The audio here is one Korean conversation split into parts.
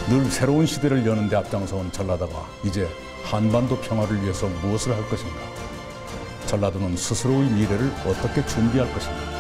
늘 새로운 시대를 여는 데 앞장서온 전라도가 이제 한반도 평화를 위해서 무엇을 할 것인가? 전라도는 스스로의 미래를 어떻게 준비할 것인가?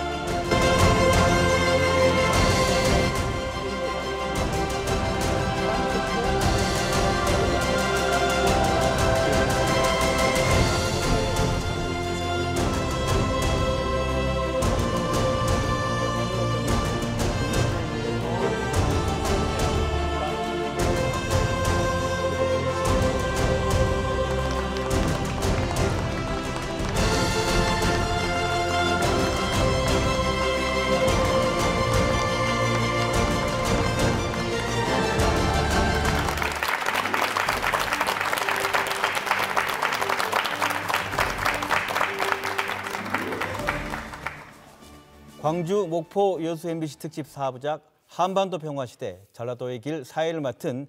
광주, 목포, 여수 MBC 특집 4부작 한반도 평화시대 전라도의 길 4회를 맡은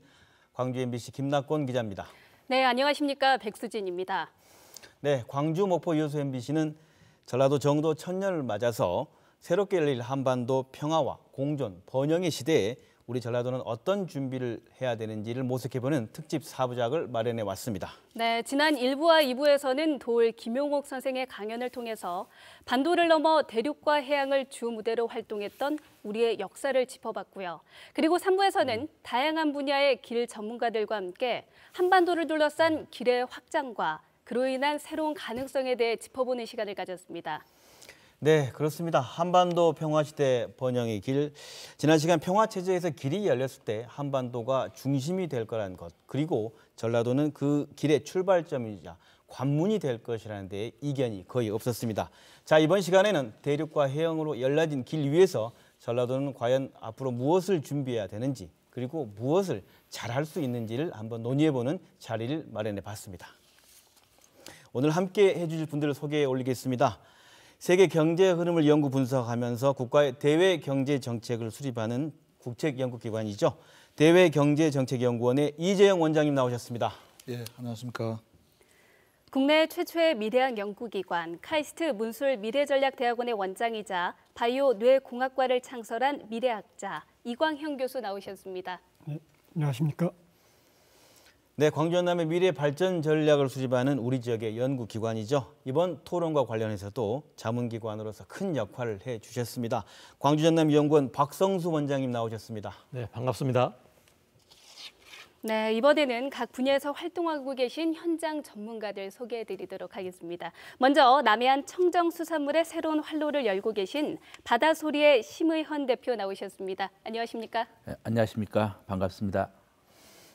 광주 MBC 김낙곤 기자입니다. 네, 안녕하십니까. 백수진입니다. 네, 광주, 목포, 여수 MBC는 전라도 정도 1000년을 맞아서 새롭게 열릴 한반도 평화와 공존, 번영의 시대에 우리 전라도는 어떤 준비를 해야 되는지를 모색해보는 특집 4부작을 마련해 왔습니다. 네, 지난 1부와 2부에서는 도을 김용옥 선생의 강연을 통해서 반도를 넘어 대륙과 해양을 주 무대로 활동했던 우리의 역사를 짚어봤고요. 그리고 3부에서는 다양한 분야의 길 전문가들과 함께 한반도를 둘러싼 길의 확장과 그로 인한 새로운 가능성에 대해 짚어보는 시간을 가졌습니다. 네, 그렇습니다. 한반도 평화시대 번영의 길. 지난 시간 평화체제에서 길이 열렸을 때 한반도가 중심이 될 거라는 것, 그리고 전라도는 그 길의 출발점이자 관문이 될 것이라는 데 이견이 거의 없었습니다. 자, 이번 시간에는 대륙과 해영으로 열려진 길 위에서 전라도는 과연 앞으로 무엇을 준비해야 되는지, 그리고 무엇을 잘할 수 있는지를 한번 논의해보는 자리를 마련해 봤습니다. 오늘 함께 해주실 분들을 소개해 올리겠습니다. 세계 경제 흐름을 연구 분석하면서 국가의 대외 경제 정책을 수립하는 국책연구기관이죠. 대외경제정책연구원의 이재영 원장님 나오셨습니다. 예, 안녕하십니까. 국내 최초의 미래학 연구기관 카이스트 문술 미래전략대학원의 원장이자 바이오 뇌공학과를 창설한 미래학자 이광형 교수 나오셨습니다. 네, 안녕하십니까. 네, 광주 전남의 미래 발전 전략을 수립하는 우리 지역의 연구기관이죠. 이번 토론과 관련해서도 자문기관으로서 큰 역할을 해주셨습니다. 광주 전남 연구원 박성수 원장님 나오셨습니다. 네, 반갑습니다. 네, 이번에는 각 분야에서 활동하고 계신 현장 전문가들 소개해드리도록 하겠습니다. 먼저 남해안 청정수산물의 새로운 활로를 열고 계신 바다소리의 심의헌 대표 나오셨습니다. 안녕하십니까? 네, 안녕하십니까. 반갑습니다.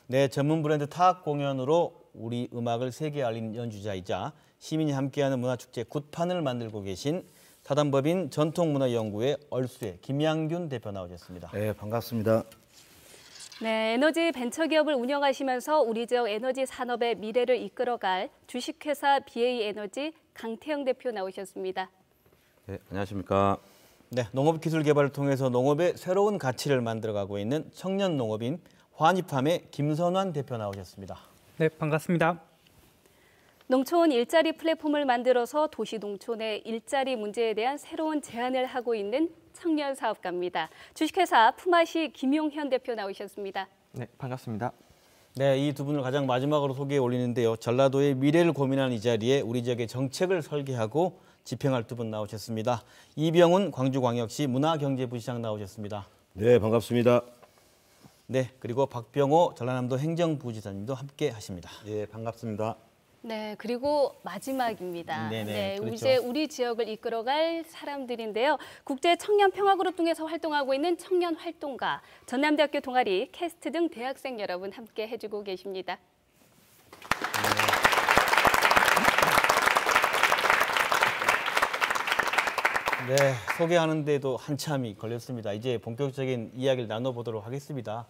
네, 전문 브랜드 타악 공연으로 우리 음악을 세계에 알린 연주자이자 시민이 함께하는 문화축제 굿판을 만들고 계신 타단법인 전통문화연구회 얼수의 김양균 대표 나오셨습니다. 네, 반갑습니다. 네, 에너지 벤처기업을 운영하시면서 우리 지역 에너지 산업의 미래를 이끌어갈 주식회사 BA에너지 강태영 대표 나오셨습니다. 네, 안녕하십니까. 네, 농업기술 개발을 통해서 농업의 새로운 가치를 만들어가고 있는 청년 농업인 환희팜의 김선환 대표 나오셨습니다. 네, 반갑습니다. 농촌 일자리 플랫폼을 만들어서 도시 농촌의 일자리 문제에 대한 새로운 제안을 하고 있는 청년 사업가입니다. 주식회사 품앗이 김용현 대표 나오셨습니다. 네, 반갑습니다. 네, 이 두 분을 가장 마지막으로 소개해 올리는데요. 전라도의 미래를 고민하는 이 자리에 우리 지역의 정책을 설계하고 집행할 두 분 나오셨습니다. 이병훈 광주광역시 문화경제부시장 나오셨습니다. 네, 반갑습니다. 네, 그리고 박병호 전라남도 행정부지사님도 함께 하십니다. 예, 반갑습니다. 네, 그리고 마지막입니다. 네네, 네, 그렇죠. 이제 우리 지역을 이끌어갈 사람들인데요. 국제 청년 평화그룹 등에서 활동하고 있는 청년 활동가, 전남대학교 동아리, 캐스트 등 대학생 여러분 함께 해주고 계십니다. 네, 소개하는데도 한참이 걸렸습니다. 이제 본격적인 이야기를 나눠보도록 하겠습니다.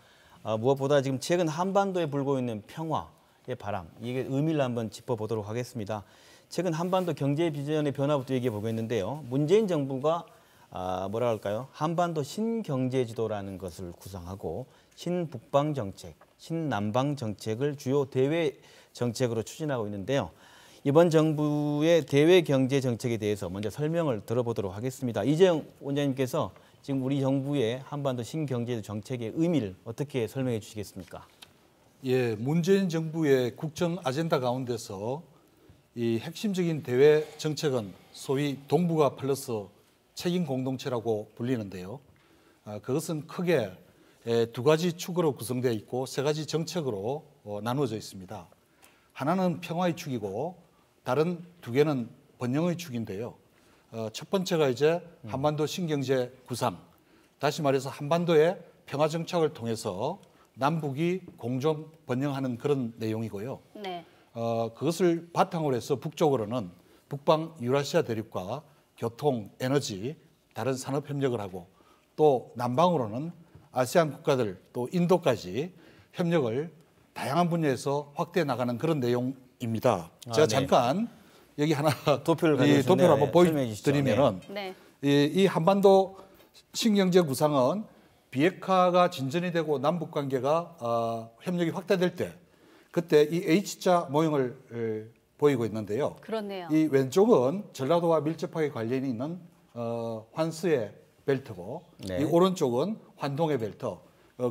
무엇보다 지금 최근 한반도에 불고 있는 평화의 바람, 이게 의미를 한번 짚어보도록 하겠습니다. 최근 한반도 경제 비전의 변화부터 얘기해 보겠는데요. 문재인 정부가 뭐라 할까요? 한반도 신경제지도라는 것을 구상하고 신북방 정책, 신남방 정책을 주요 대외 정책으로 추진하고 있는데요. 이번 정부의 대외 경제 정책에 대해서 먼저 설명을 들어보도록 하겠습니다. 이재영 원장님께서 지금 우리 정부의 한반도 신경제 정책의 의미를 어떻게 설명해 주시겠습니까? 예, 문재인 정부의 국정 아젠다 가운데서 이 핵심적인 대외 정책은 소위 동북아 플러스 책임 공동체라고 불리는데요. 그것은 크게 두 가지 축으로 구성되어 있고 세 가지 정책으로 나누어져 있습니다. 하나는 평화의 축이고 다른 두 개는 번영의 축인데요. 첫 번째가 이제 한반도 신경제 구상, 다시 말해서 한반도의 평화 정착을 통해서 남북이 공존 번영하는 그런 내용이고요. 네. 그것을 바탕으로 해서 북쪽으로는 북방 유라시아 대륙과 교통, 에너지, 다른 산업 협력을 하고 또 남방으로는 아세안 국가들 또 인도까지 협력을 다양한 분야에서 확대해 나가는 그런 내용입니다. 제가 네. 잠깐 여기 하나 도표를 이 가져오셨네요. 도표를 한번 설명해 주시죠. 보여드리면은 네. 이 한반도 신경제 구상은 비핵화가 진전이 되고 남북 관계가 협력이 확대될 때 그때 이 H자 모형을 보이고 있는데요. 그렇네요. 이 왼쪽은 전라도와 밀접하게 관련이 있는 환스의 벨트고 네. 이 오른쪽은 환동의 벨트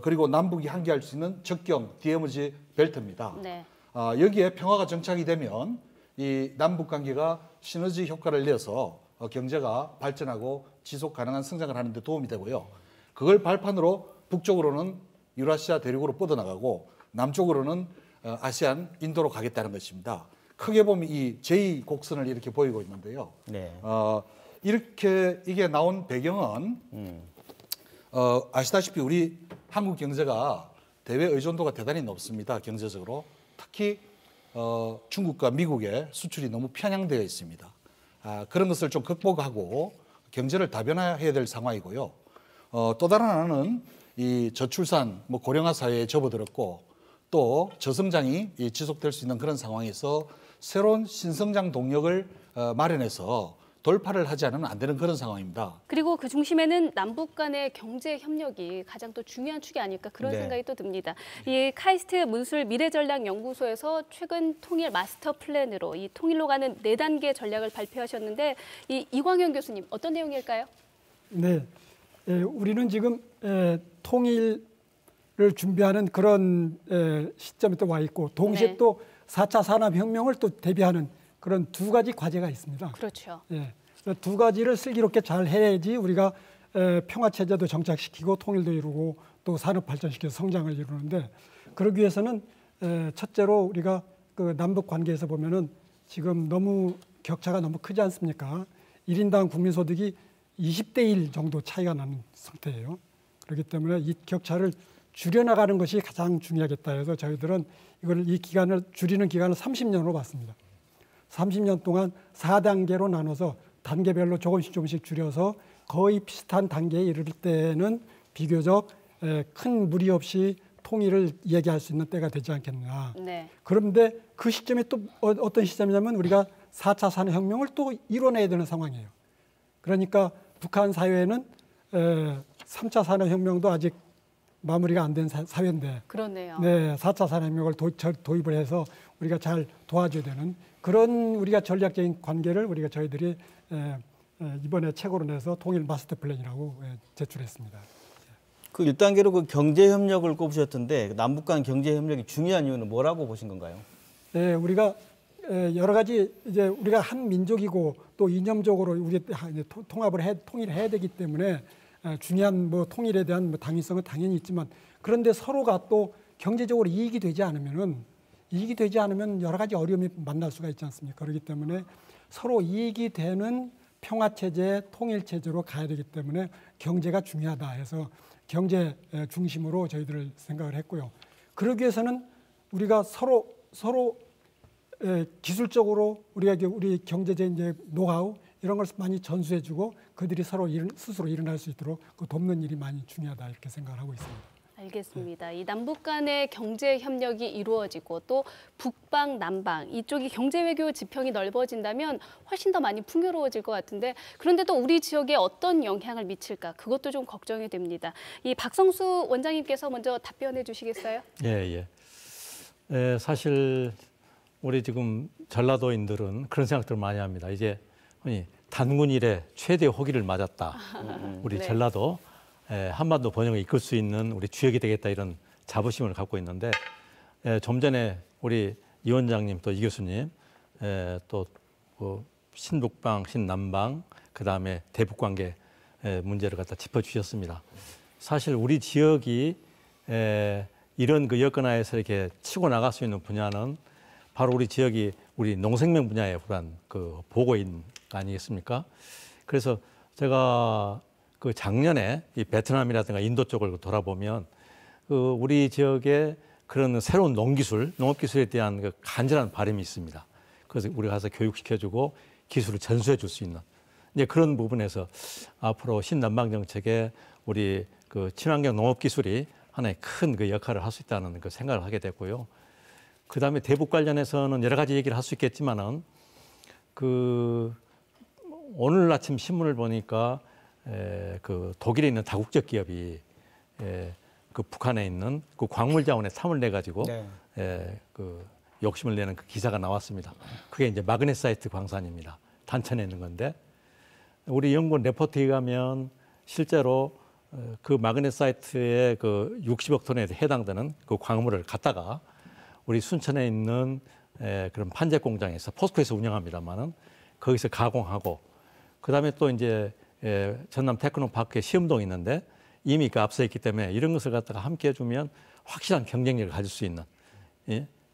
그리고 남북이 함께할 수 있는 접경 DMZ 벨트입니다. 네. 여기에 평화가 정착이 되면 이 남북 관계가 시너지 효과를 내서 경제가 발전하고 지속 가능한 성장을 하는 데 도움이 되고요. 그걸 발판으로 북쪽으로는 유라시아 대륙으로 뻗어나가고 남쪽으로는 아시안, 인도로 가겠다는 것입니다. 크게 보면 이 제2곡선을 이렇게 보이고 있는데요. 네. 이렇게 이게 나온 배경은 아시다시피 우리 한국 경제가 대외 의존도가 대단히 높습니다. 경제적으로 특히 중국과 미국의 수출이 너무 편향되어 있습니다. 그런 것을 좀 극복하고 경제를 다변화해야 될 상황이고요. 또 다른 하나는 이 저출산, 고령화 사회에 접어들었고 또 저성장이 지속될 수 있는 그런 상황에서 새로운 신성장 동력을 마련해서 돌파를 하지 않으면 안 되는 그런 상황입니다. 그리고 그 중심에는 남북 간의 경제 협력이 가장 또 중요한 축이 아닐까 그런 네. 생각이 또 듭니다. 이 카이스트 문술 미래전략연구소에서 최근 통일 마스터 플랜으로 이 통일로 가는 4단계 전략을 발표하셨는데 이 이광현 교수님 어떤 내용일까요? 네, 우리는 지금 통일을 준비하는 그런 시점에 또 와 있고 동시에 네. 또 4차 산업혁명을 또 대비하는 그런 두 가지 과제가 있습니다. 그렇죠. 예, 두 가지를 슬기롭게 잘 해야지 우리가 평화 체제도 정착시키고 통일도 이루고 또 산업 발전시켜서 성장을 이루는데 그러기 위해서는 첫째로 우리가 그 남북 관계에서 보면은 지금 너무 격차가 너무 크지 않습니까? 1인당 국민소득이 20대 1 정도 차이가 나는 상태예요. 그렇기 때문에 이 격차를 줄여나가는 것이 가장 중요하겠다 해서 저희들은 이 기간을 줄이는 기간을 30년으로 봤습니다. 30년 동안 4단계로 나눠서 단계별로 조금씩 줄여서 거의 비슷한 단계에 이를 때는 비교적 큰 무리 없이 통일을 얘기할 수 있는 때가 되지 않겠나. 네. 그런데 그 시점이 또 어떤 시점이냐면 우리가 4차 산업혁명을 또 이뤄내야 되는 상황이에요. 그러니까 북한 사회는 3차 산업혁명도 아직 마무리가 안 된 사회인데 그러네요. 네, 4차 산업혁명을 도입을 해서 우리가 잘 도와줘야 되는 그런 우리가 전략적인 관계를 우리가 저희들이 이번에 책으로 내서 통일 마스터 플랜이라고 제출했습니다. 그 1단계로 그 경제 협력을 꼽으셨던데 남북 간 경제 협력이 중요한 이유는 뭐라고 보신 건가요? 네, 우리가 여러 가지 이제 우리가 한 민족이고 또 이념적으로 우리 통일해야 되기 때문에 중요한 통일에 대한 당위성은 당연히 있지만 그런데 서로가 또 경제적으로 이익이 되지 않으면 여러 가지 어려움이 만날 수가 있지 않습니까? 그렇기 때문에 서로 이익이 되는 평화체제, 통일체제로 가야 되기 때문에 경제가 중요하다 해서 경제 중심으로 저희들을 생각을 했고요. 그러기 위해서는 우리가 서로 기술적으로 우리 경제적 이제 노하우 이런 걸 많이 전수해주고 그들이 서로 스스로 일어날 수 있도록 돕는 일이 많이 중요하다 이렇게 생각을 하고 있습니다. 알겠습니다. 이 남북 간의 경제 협력이 이루어지고 또 북방, 남방 이쪽이 경제 외교 지평이 넓어진다면 훨씬 더 많이 풍요로워질 것 같은데 그런데 또 우리 지역에 어떤 영향을 미칠까 그것도 좀 걱정이 됩니다. 이 박성수 원장님께서 먼저 답변해 주시겠어요? 예. 사실 우리 지금 전라도인들은 그런 생각들을 많이 합니다. 이제 단군 이래 최대 호기를 맞았다. 우리 네. 전라도 한반도 번영을 이끌 수 있는 우리 주역이 되겠다 이런 자부심을 갖고 있는데 좀 전에 우리 이 원장님 또 이 교수님 또 신북방, 신남방 그다음에 대북 관계 문제를 갖다 짚어주셨습니다. 사실 우리 지역이 이런 그 여건하에서 이렇게 치고 나갈 수 있는 분야는 바로 우리 지역이 우리 농생명 분야에 그런 그 보고인 아니겠습니까? 그래서 제가 그 작년에 이 베트남이라든가 인도 쪽을 돌아보면 그 우리 지역에 그런 새로운 농업기술에 대한 그 간절한 바람이 있습니다. 그래서 우리 가서 교육시켜주고 기술을 전수해 줄 수 있는 이제 그런 부분에서 앞으로 신남방 정책에 우리 그 친환경 농업 기술이 하나의 큰 그 역할을 할 수 있다는 그 생각을 하게 됐고요. 그 다음에 대북 관련해서는 여러 가지 얘기를 할 수 있겠지만은 그 오늘 아침 신문을 보니까 그 독일에 있는 다국적 기업이 그 북한에 있는 그 광물 자원에 탐을 내 가지고 네. 그 욕심을 내는 그 기사가 나왔습니다. 그게 이제 마그네사이트 광산입니다. 단천에 있는 건데 우리 연구원 레포트에 가면 실제로 그 마그네사이트의 그 60억 톤에 해당되는 그 광물을 갖다가 우리 순천에 있는 그런 판재 공장에서 포스코에서 운영합니다만은 거기서 가공하고 그다음에 또 이제 전남 테크노파크에 시험동이 있는데 이미 그 앞서 있기 때문에 이런 것을 갖다가 함께 해주면 확실한 경쟁력을 가질 수 있는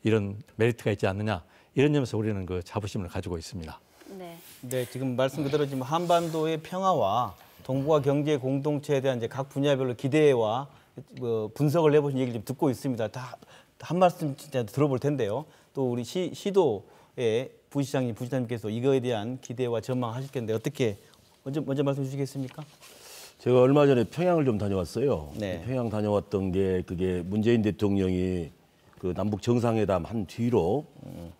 이런 메리트가 있지 않느냐 이런 점에서 우리는 그 자부심을 가지고 있습니다. 네. 네, 지금 말씀 그대로 지금 한반도의 평화와 동북아 경제 공동체에 대한 이제 각 분야별로 기대와 분석을 해보신 얘기를 좀 듣고 있습니다. 다 한 말씀 진짜 들어볼 텐데요. 또 우리 시도의 부시장님께서 이거에 대한 기대와 전망하실 텐데 어떻게 먼저 말씀 주시겠습니까? 제가 얼마 전에 평양을 좀 다녀왔어요. 네. 평양 다녀왔던 게 그게 문재인 대통령이 그 남북 정상회담 한 뒤로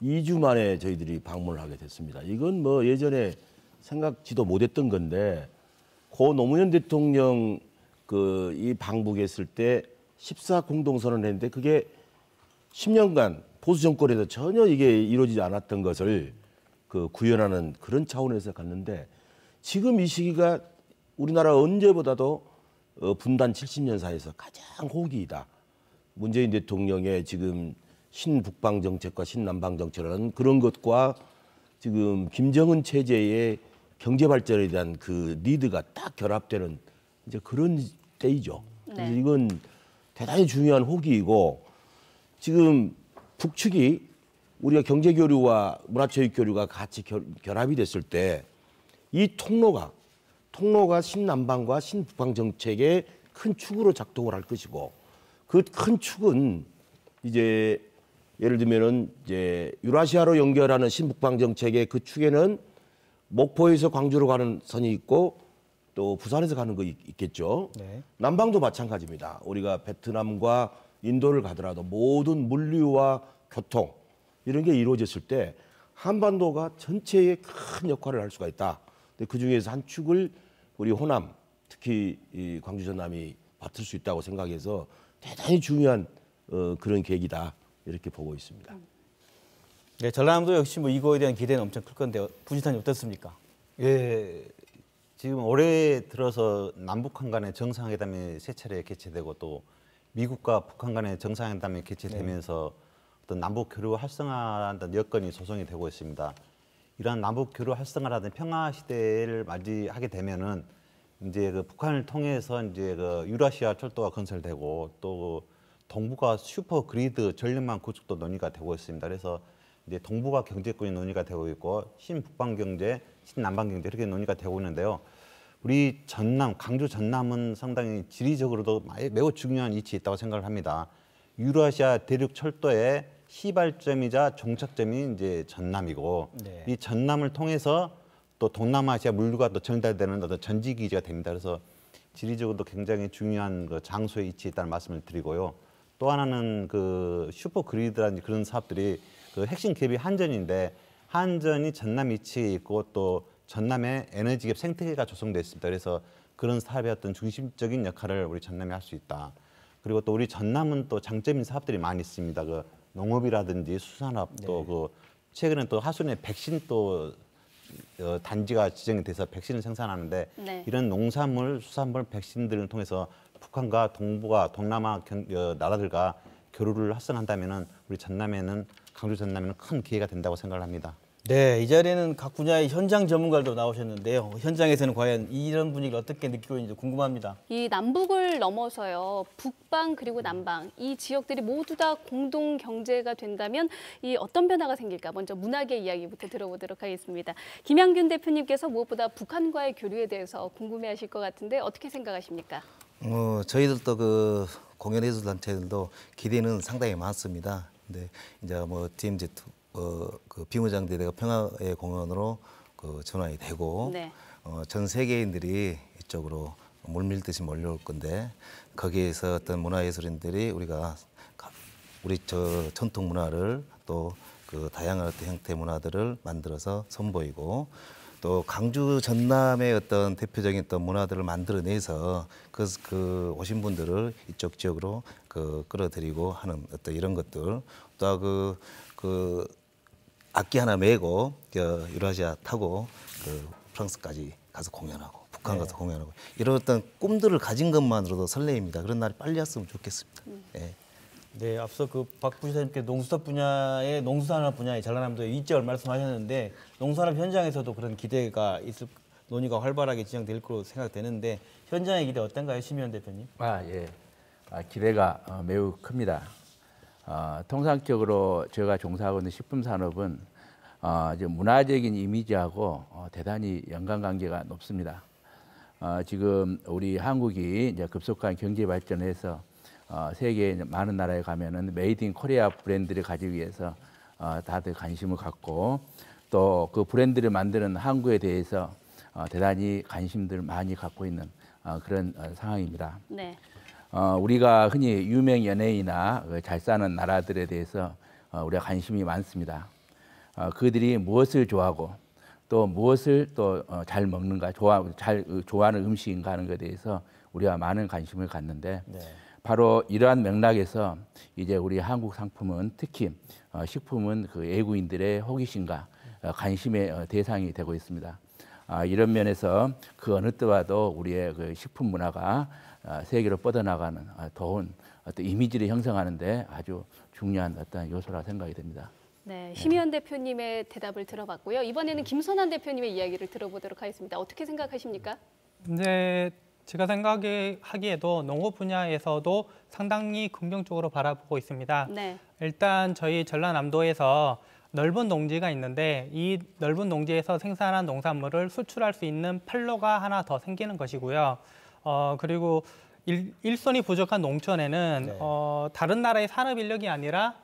2주 만에 저희들이 방문을 하게 됐습니다. 이건 뭐 예전에 생각지도 못했던 건데 고 노무현 대통령 그 이 방북했을 때 14 공동선언을 했는데 그게 10년간 보수 정권에서 전혀 이게 이루어지지 않았던 것을 그 구현하는 그런 차원에서 갔는데 지금 이 시기가 우리나라 언제보다도 분단 70년 사이에서 가장 호기이다. 문재인 대통령의 지금 신북방 정책과 신남방 정책이라는 그런 것과 지금 김정은 체제의 경제 발전에 대한 그 리드가 딱 결합되는 이제 그런 때이죠. 그래서 네. 이건 대단히 중요한 호기이고 지금 북측이 우리가 경제 교류와 문화체육 교류가 같이 결합이 됐을 때 이 통로가 신남방과 신북방 정책의 큰 축으로 작동을 할 것이고 그 큰 축은 이제 예를 들면은 이제 유라시아로 연결하는 신북방 정책의 그 축에는 목포에서 광주로 가는 선이 있고 또 부산에서 가는 거 있겠죠. 네. 남방도 마찬가지입니다. 우리가 베트남과 인도를 가더라도 모든 물류와 교통 이런 게 이루어졌을 때 한반도가 전체에 큰 역할을 할 수가 있다. 근데 그 중에서 한 축을 우리 호남, 특히 이 광주 전남이 맡을 수 있다고 생각해서 대단히 중요한 그런 계기다 이렇게 보고 있습니다. 네, 전라남도 역시 뭐 이거에 대한 기대는 엄청 클 건데 부시장님 어떻습니까? 예, 지금 올해 들어서 남북한 간의 정상회담이 세 차례 개최되고 또 미국과 북한 간의 정상회담이 개최되면서 어떤 남북 교류 활성화라는 여건이 조성이 되고 있습니다. 이러한 남북 교류 활성화라든 평화 시대를 맞이하게 되면은 이제 그 북한을 통해서 이제 그 유라시아 철도가 건설되고 또 동북아 슈퍼 그리드 전력망 구축도 논의가 되고 있습니다. 그래서 이제 동북아 경제권이 논의가 되고 있고 신북방 경제, 신남방 경제 이렇게 논의가 되고 있는데요. 우리 전남, 강주 전남은 상당히 지리적으로도 매우 중요한 위치에 있다고 생각을 합니다. 유라시아 대륙 철도의 시발점이자 종착점이 이제 전남이고 네. 이 전남을 통해서 또 동남아시아 물류가 또 전달되는 어떤 전지 기지가 됩니다. 그래서 지리적으로도 굉장히 중요한 그 장소에 위치해 있다는 말씀을 드리고요. 또 하나는 그 슈퍼 그리드라는 그런 사업들이 그 핵심 기업이 한전인데 한전이 전남 위치에 있고 또 전남의 에너지기업 생태계가 조성되어 있습니다. 그래서 그런 사업의 어떤 중심적인 역할을 우리 전남이 할 수 있다. 그리고 또 우리 전남은 또 장점인 사업들이 많이 있습니다. 그 농업이라든지 수산업 또 그 최근에 또 하순에 백신 또 단지가 지정이 돼서 백신을 생산하는데 네. 이런 농산물, 수산물 백신들을 통해서 북한과 동북아, 동남아 나라들과 교류를 활성화한다면은 우리 전남에는 강주 전남에는 큰 기회가 된다고 생각을 합니다. 네, 이 자리에는 각 분야의 현장 전문가도 나오셨는데요. 현장에서는 과연 이런 분위기를 어떻게 느끼고 있는지 궁금합니다. 이 남북을 넘어서요. 북방 그리고 남방 이 지역들이 모두 다 공동 경제가 된다면 이 어떤 변화가 생길까? 먼저 문학의 이야기부터 들어보도록 하겠습니다. 김양균 대표님께서 무엇보다 북한과의 교류에 대해서 궁금해하실 것 같은데 어떻게 생각하십니까? 저희들도 그 공연예술 단체들도 기대는 상당히 많습니다. 근데 이제 뭐 DMZ 그 비무장지대가 평화의 공연으로 그 전환이 되고 네. 전 세계인들이 이쪽으로 물밀듯이 몰려올 건데 거기에서 어떤 문화예술인들이 우리 저 전통 문화를 또 그 다양한 어떤 형태 문화들을 만들어서 선보이고 또 강주 전남의 어떤 대표적인 어떤 문화들을 만들어내서 그 오신 분들을 이쪽 지역으로 끌어들이고 하는 어떤 이런 것들 또 그 악기 하나 메고 유라시아 타고 프랑스까지 가서 공연하고 북한 가서 공연하고 이런 어떤 꿈들을 가진 것만으로도 설레입니다. 그런 날이 빨리 왔으면 좋겠습니다. 네. 네, 앞서 그 박 부시장님께 농수산업 분야의 농수산업 분야의 전라남도의 위점을 말씀하셨는데 농산업 현장에서도 그런 기대가 있을 논의가 활발하게 진행될 거로 생각되는데 현장의 기대 어떤가요, 심의원 대표님? 예. 기대가 매우 큽니다. 통상적으로 제가 종사하고 있는 식품 산업은 문화적인 이미지하고 대단히 연관관계가 높습니다. 지금 우리 한국이 이제 급속한 경제 발전해서 세계 많은 나라에 가면은 메이드 인 코리아 브랜드를 가지기 위해서 다들 관심을 갖고 또 그 브랜드를 만드는 한국에 대해서 대단히 관심들 많이 갖고 있는 그런 상황입니다. 네. 우리가 흔히 유명 연예인이나 잘 사는 나라들에 대해서 우리가 관심이 많습니다. 그들이 무엇을 좋아하고 또 무엇을 또 잘 먹는가, 좋아하는 음식인가 하는 것에 대해서 우리가 많은 관심을 갖는데 바로 이러한 맥락에서 이제 우리 한국 상품은 특히 식품은 그 외국인들의 호기심과 관심의 대상이 되고 있습니다. 이런 면에서 그 어느 때와도 우리의 그 식품 문화가 세계로 뻗어나가는 좋은 어떤 이미지를 형성하는데 아주 중요한 어떤 요소라 생각이 됩니다. 네, 심의원 대표님의 대답을 들어봤고요. 이번에는 김선환 대표님의 이야기를 들어보도록 하겠습니다. 어떻게 생각하십니까? 네, 제가 생각하기에도 농업 분야에서도 상당히 긍정적으로 바라보고 있습니다. 네. 일단 저희 전라남도에서 넓은 농지가 있는데 이 넓은 농지에서 생산한 농산물을 수출할 수 있는 판로가 하나 더 생기는 것이고요. 그리고 일손이 부족한 농촌에는 다른 나라의 산업 인력이 아니라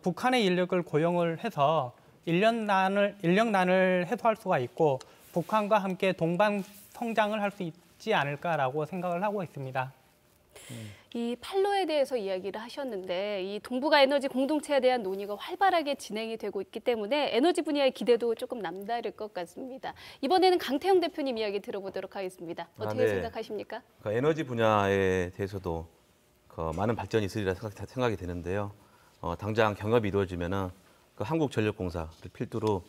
북한의 인력을 고용을 해서 인력난을 해소할 수가 있고 북한과 함께 동반 성장을 할 수 있지 않을까라고 생각을 하고 있습니다. 이 판로에 대해서 이야기를 하셨는데 이 동북아 에너지 공동체에 대한 논의가 활발하게 진행이 되고 있기 때문에 에너지 분야의 기대도 조금 남다를 것 같습니다. 이번에는 강태형 대표님 이야기 들어보도록 하겠습니다. 어떻게 생각하십니까? 에너지 분야에 대해서도 많은 발전이 있으리라 생각이 되는데요. 당장 경협이 이루어지면은 한국전력공사를 필두로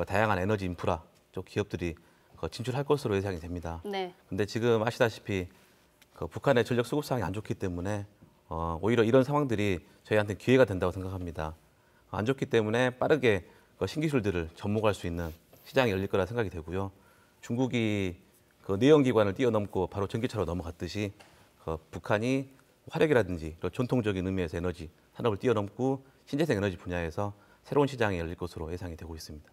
다양한 에너지 인프라 쪽 기업들이 진출할 것으로 예상이 됩니다. 네. 근데 지금 아시다시피 북한의 전력 수급 상황이 안 좋기 때문에 오히려 이런 상황들이 저희한테 기회가 된다고 생각합니다. 안 좋기 때문에 빠르게 신기술들을 접목할 수 있는 시장이 열릴 거라 생각이 되고요. 중국이 내연기관을 뛰어넘고 바로 전기차로 넘어갔듯이 북한이 화력이라든지 전통적인 의미에서 에너지 산업을 뛰어넘고 신재생 에너지 분야에서 새로운 시장이 열릴 것으로 예상이 되고 있습니다.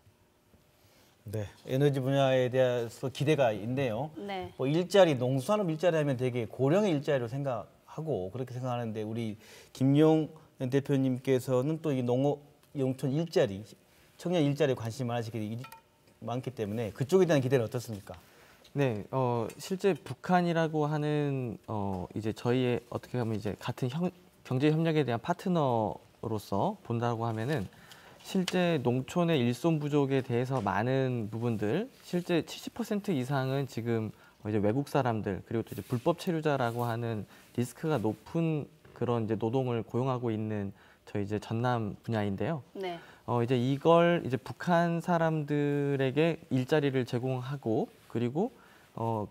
네, 에너지 분야에 대해서 기대가 있네요. 네. 일자리, 농수산업 일자리 하면 되게 고령의 일자리로 생각하고 그렇게 생각하는데 우리 김용 대표님께서는 또 이 농촌 일자리, 청년 일자리에 관심이 많기 때문에 그쪽에 대한 기대는 어떻습니까? 네, 실제 북한이라고 하는 이제 저희의 어떻게 하면 이제 같은 경제 협력에 대한 파트너로서 본다고 하면은 실제 농촌의 일손 부족에 대해서 많은 부분들 실제 70% 이상은 지금 이제 외국 사람들 그리고 또 이제 불법 체류자라고 하는 리스크가 높은 그런 이제 노동을 고용하고 있는 저희 이제 전남 분야인데요. 네. 이제 이걸 이제 북한 사람들에게 일자리를 제공하고 그리고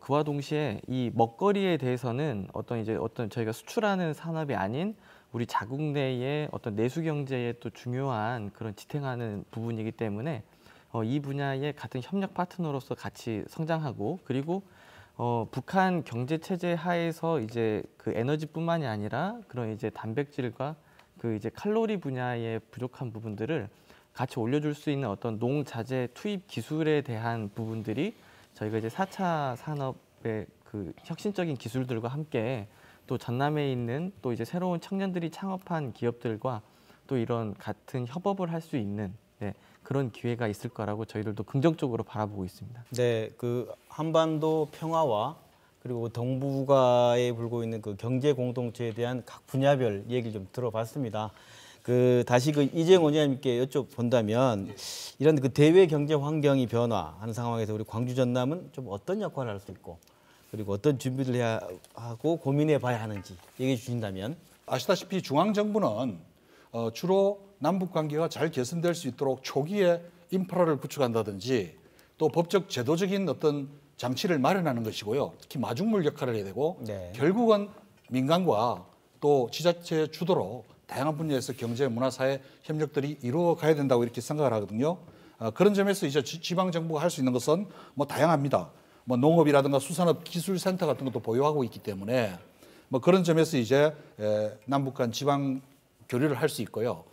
그와 동시에 이 먹거리에 대해서는 어떤 저희가 수출하는 산업이 아닌 우리 자국 내의 어떤 내수 경제에 또 중요한 그런 지탱하는 부분이기 때문에 이 분야의 같은 협력 파트너로서 같이 성장하고 그리고 북한 경제 체제 하에서 이제 그 에너지뿐만이 아니라 그런 이제 단백질과 그 이제 칼로리 분야의 부족한 부분들을 같이 올려줄 수 있는 어떤 농자재 투입 기술에 대한 부분들이 저희가 이제 4차 산업의 그 혁신적인 기술들과 함께 또 전남에 있는 또 이제 새로운 청년들이 창업한 기업들과 또 이런 같은 협업을 할 수 있는 그런 기회가 있을 거라고 저희들도 긍정적으로 바라보고 있습니다. 네, 그 한반도 평화와 그리고 동북아에 불고 있는 그 경제 공동체에 대한 각 분야별 얘기를 좀 들어봤습니다. 다시 이재용 원장님께 여쭤본다면 이런 그 대외 경제 환경이 변화하는 상황에서 우리 광주 전남은 좀 어떤 역할을 할 수 있고 그리고 어떤 준비를 해야 하고 고민해 봐야 하는지 얘기해 주신다면. 아시다시피 중앙정부는 주로 남북 관계가 잘 개선될 수 있도록 초기에 인프라를 구축한다든지 또 법적 제도적인 어떤 장치를 마련하는 것이고요. 특히 마중물 역할을 해야 되고 결국은 민간과 또 지자체 주도로 다양한 분야에서 경제, 문화, 사회 협력들이 이루어 가야 된다고 이렇게 생각을 하거든요. 그런 점에서 이제 지방 정부가 할 수 있는 것은 뭐 다양합니다. 뭐 농업이라든가 수산업 기술센터 같은 것도 보유하고 있기 때문에 뭐 그런 점에서 이제 남북 간 지방 교류를 할 수 있고요.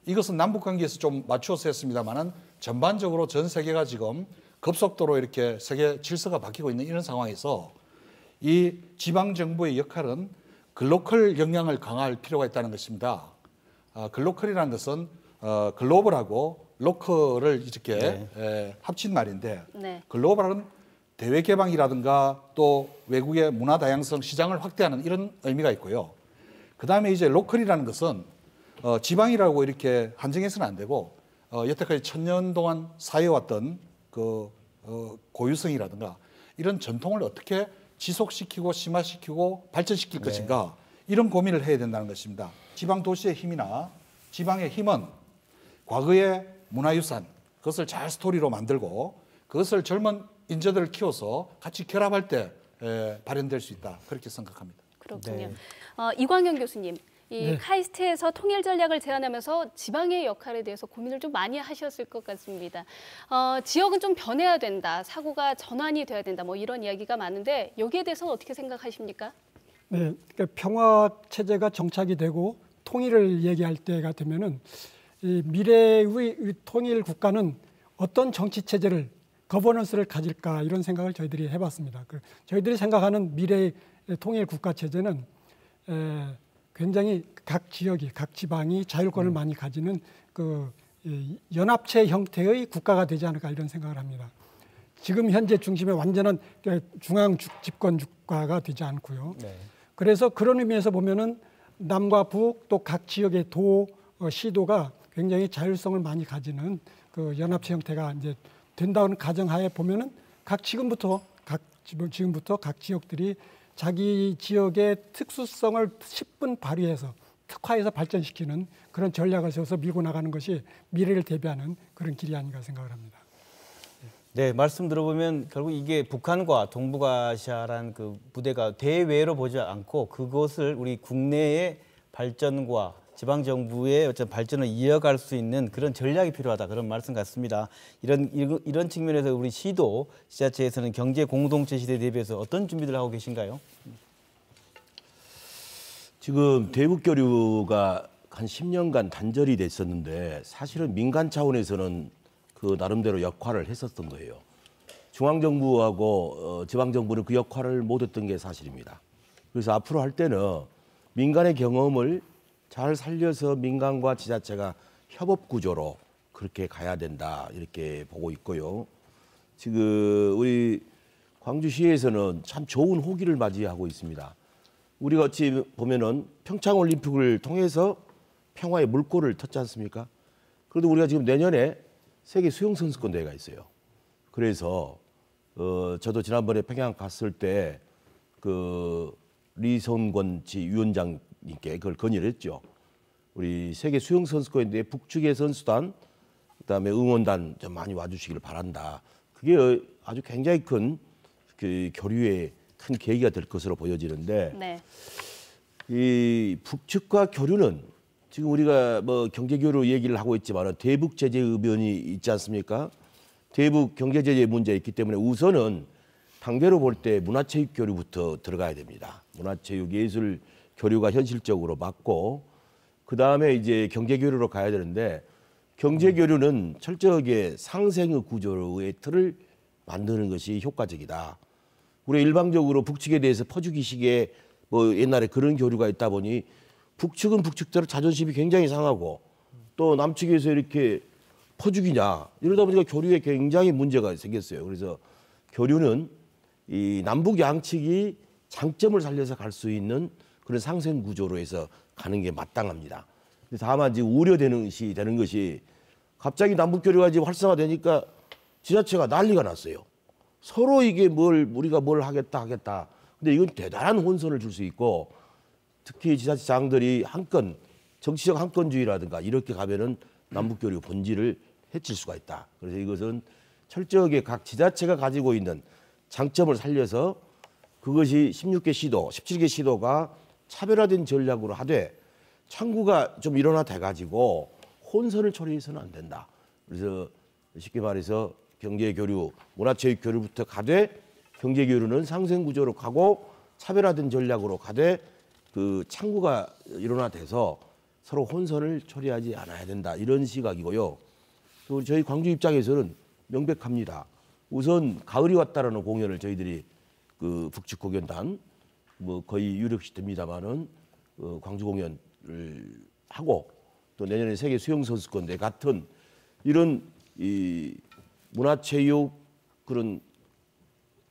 이것은 남북 관계에서 좀 맞추어서 했습니다만은 전반적으로 전 세계가 지금 급속도로 이렇게 세계 질서가 바뀌고 있는 이런 상황에서 이 지방 정부의 역할은 글로컬 영향을 강화할 필요가 있다는 것입니다. 글로컬이라는 것은 글로벌하고 로컬을 이렇게 합친 말인데 글로벌은 대외 개방이라든가 또 외국의 문화 다양성 시장을 확대하는 이런 의미가 있고요. 그다음에 이제 로컬이라는 것은 지방이라고 이렇게 한정해서는 안 되고 여태까지 1000년 동안 쌓여왔던 그 고유성이라든가 이런 전통을 어떻게 지속시키고 심화시키고 발전시킬 것인가 이런 고민을 해야 된다는 것입니다. 지방 도시의 힘이나 지방의 힘은 과거의 문화유산 그것을 잘 스토리로 만들고 그것을 젊은 인재들을 키워서 같이 결합할 때 발현될 수 있다 그렇게 생각합니다. 그렇군요. 이광현 교수님. 카이스트에서 통일 전략을 제안하면서 지방의 역할에 대해서 고민을 좀 많이 하셨을 것 같습니다. 지역은 좀 변해야 된다, 사고가 전환이 돼야 된다, 뭐 이런 이야기가 많은데 여기에 대해서는 어떻게 생각하십니까? 네, 그러니까 평화 체제가 정착이 되고 통일을 얘기할 때가 되면은 이 미래의 통일 국가는 어떤 정치 체제를 거버넌스를 가질까 이런 생각을 저희들이 해봤습니다. 저희들이 생각하는 미래의 통일 국가 체제는 굉장히 각 지역이, 각 지방이 자율권을 많이 가지는 그 연합체 형태의 국가가 되지 않을까 이런 생각을 합니다. 지금 현재 중심에 완전한 중앙 집권 국가가 되지 않고요. 그래서 그런 의미에서 보면은 남과 북 또 각 지역의 도, 시도가 굉장히 자율성을 많이 가지는 그 연합체 형태가 이제 된다는 가정하에 보면은 지금부터 각 지역들이 자기 지역의 특수성을 10분 발휘해서 특화해서 발전시키는 그런 전략을 세워서 밀고 나가는 것이 미래를 대비하는 그런 길이 아닌가 생각을 합니다. 네, 말씀 들어보면 결국 이게 북한과 동북아시아라는 그 부대가 대외로 보지 않고 그것을 우리 국내의 발전과 지방정부의 어떤 발전을 이어갈 수 있는 그런 전략이 필요하다 그런 말씀 같습니다. 이런 측면에서 우리 시도 지자체에서는 경제 공동체 시대에 대비해서 어떤 준비를 하고 계신가요? 지금 대북 교류가 한 10년간 단절이 됐었는데 사실은 민간 차원에서는 그 나름대로 역할을 했었던 거예요. 중앙정부하고 지방정부는 그 역할을 못했던 게 사실입니다. 그래서 앞으로 할 때는 민간의 경험을 잘 살려서 민간과 지자체가 협업 구조로 그렇게 가야 된다 이렇게 보고 있고요. 지금 우리 광주시에서는 참 좋은 호기를 맞이하고 있습니다. 우리가 어찌 보면은 평창올림픽을 통해서 평화의 물꼬를 텄지 않습니까? 그래도 우리가 지금 내년에 세계 수영선수권 대회가 있어요. 그래서 저도 지난번에 평양 갔을 때 그 리선권 위원장님께 그걸 건의를 했죠. 우리 세계 수영선수권인데 북측의 선수단 그다음에 응원단 좀 많이 와주시기를 바란다. 그게 아주 굉장히 큰 그 교류의 큰 계기가 될 것으로 보여지는데 네. 이 북측과 교류는 지금 우리가 뭐 경제교류 얘기를 하고 있지만 대북 제재 의견이 있지 않습니까? 대북 경제 제재 문제 있기 때문에 우선은 당대로 볼 때 문화체육 교류부터 들어가야 됩니다. 문화체육 예술 교류가 현실적으로 맞고 그 다음에 이제 경제 교류로 가야 되는데 경제 교류는 철저하게 상생의 구조의 틀을 만드는 것이 효과적이다. 우리 일방적으로 북측에 대해서 퍼주기식의 뭐 옛날에 그런 교류가 있다 보니 북측은 북측대로 자존심이 굉장히 상하고 또 남측에서 이렇게 퍼주기냐 이러다 보니까 교류에 굉장히 문제가 생겼어요. 그래서 교류는 이 남북 양측이 장점을 살려서 갈 수 있는 그런 상생 구조로 해서 가는 게 마땅합니다. 다만 지금 우려되는 것이 갑자기 남북 교류가 지금 활성화되니까 지자체가 난리가 났어요. 서로 이게 우리가 뭘 하겠다. 근데 이건 대단한 혼선을 줄 수 있고 특히 지자체장들이 한건 정치적 한건주의라든가 이렇게 가면은 남북 교류 본질을 해칠 수가 있다. 그래서 이것은 철저하게 각 지자체가 가지고 있는 장점을 살려서 그것이 16개 시도, 17개 시도가 차별화된 전략으로 하되 창구가 좀 일어나 가지고 혼선을 초래해서는 안 된다. 그래서 쉽게 말해서 경제교류, 문화체육 교류부터 가되 경제교류는 상생구조로 가고 차별화된 전략으로 가되 그 창구가 일어나돼서 서로 혼선을 초래하지 않아야 된다. 이런 시각이고요. 또 저희 광주 입장에서는 명백합니다. 우선 가을이 왔다라는 공연을 저희들이 그 북측 공연단 뭐 거의 유력시됩니다만은 광주 공연을 하고 또 내년에 세계 수영 선수권대 같은 이런 이 문화체육 그런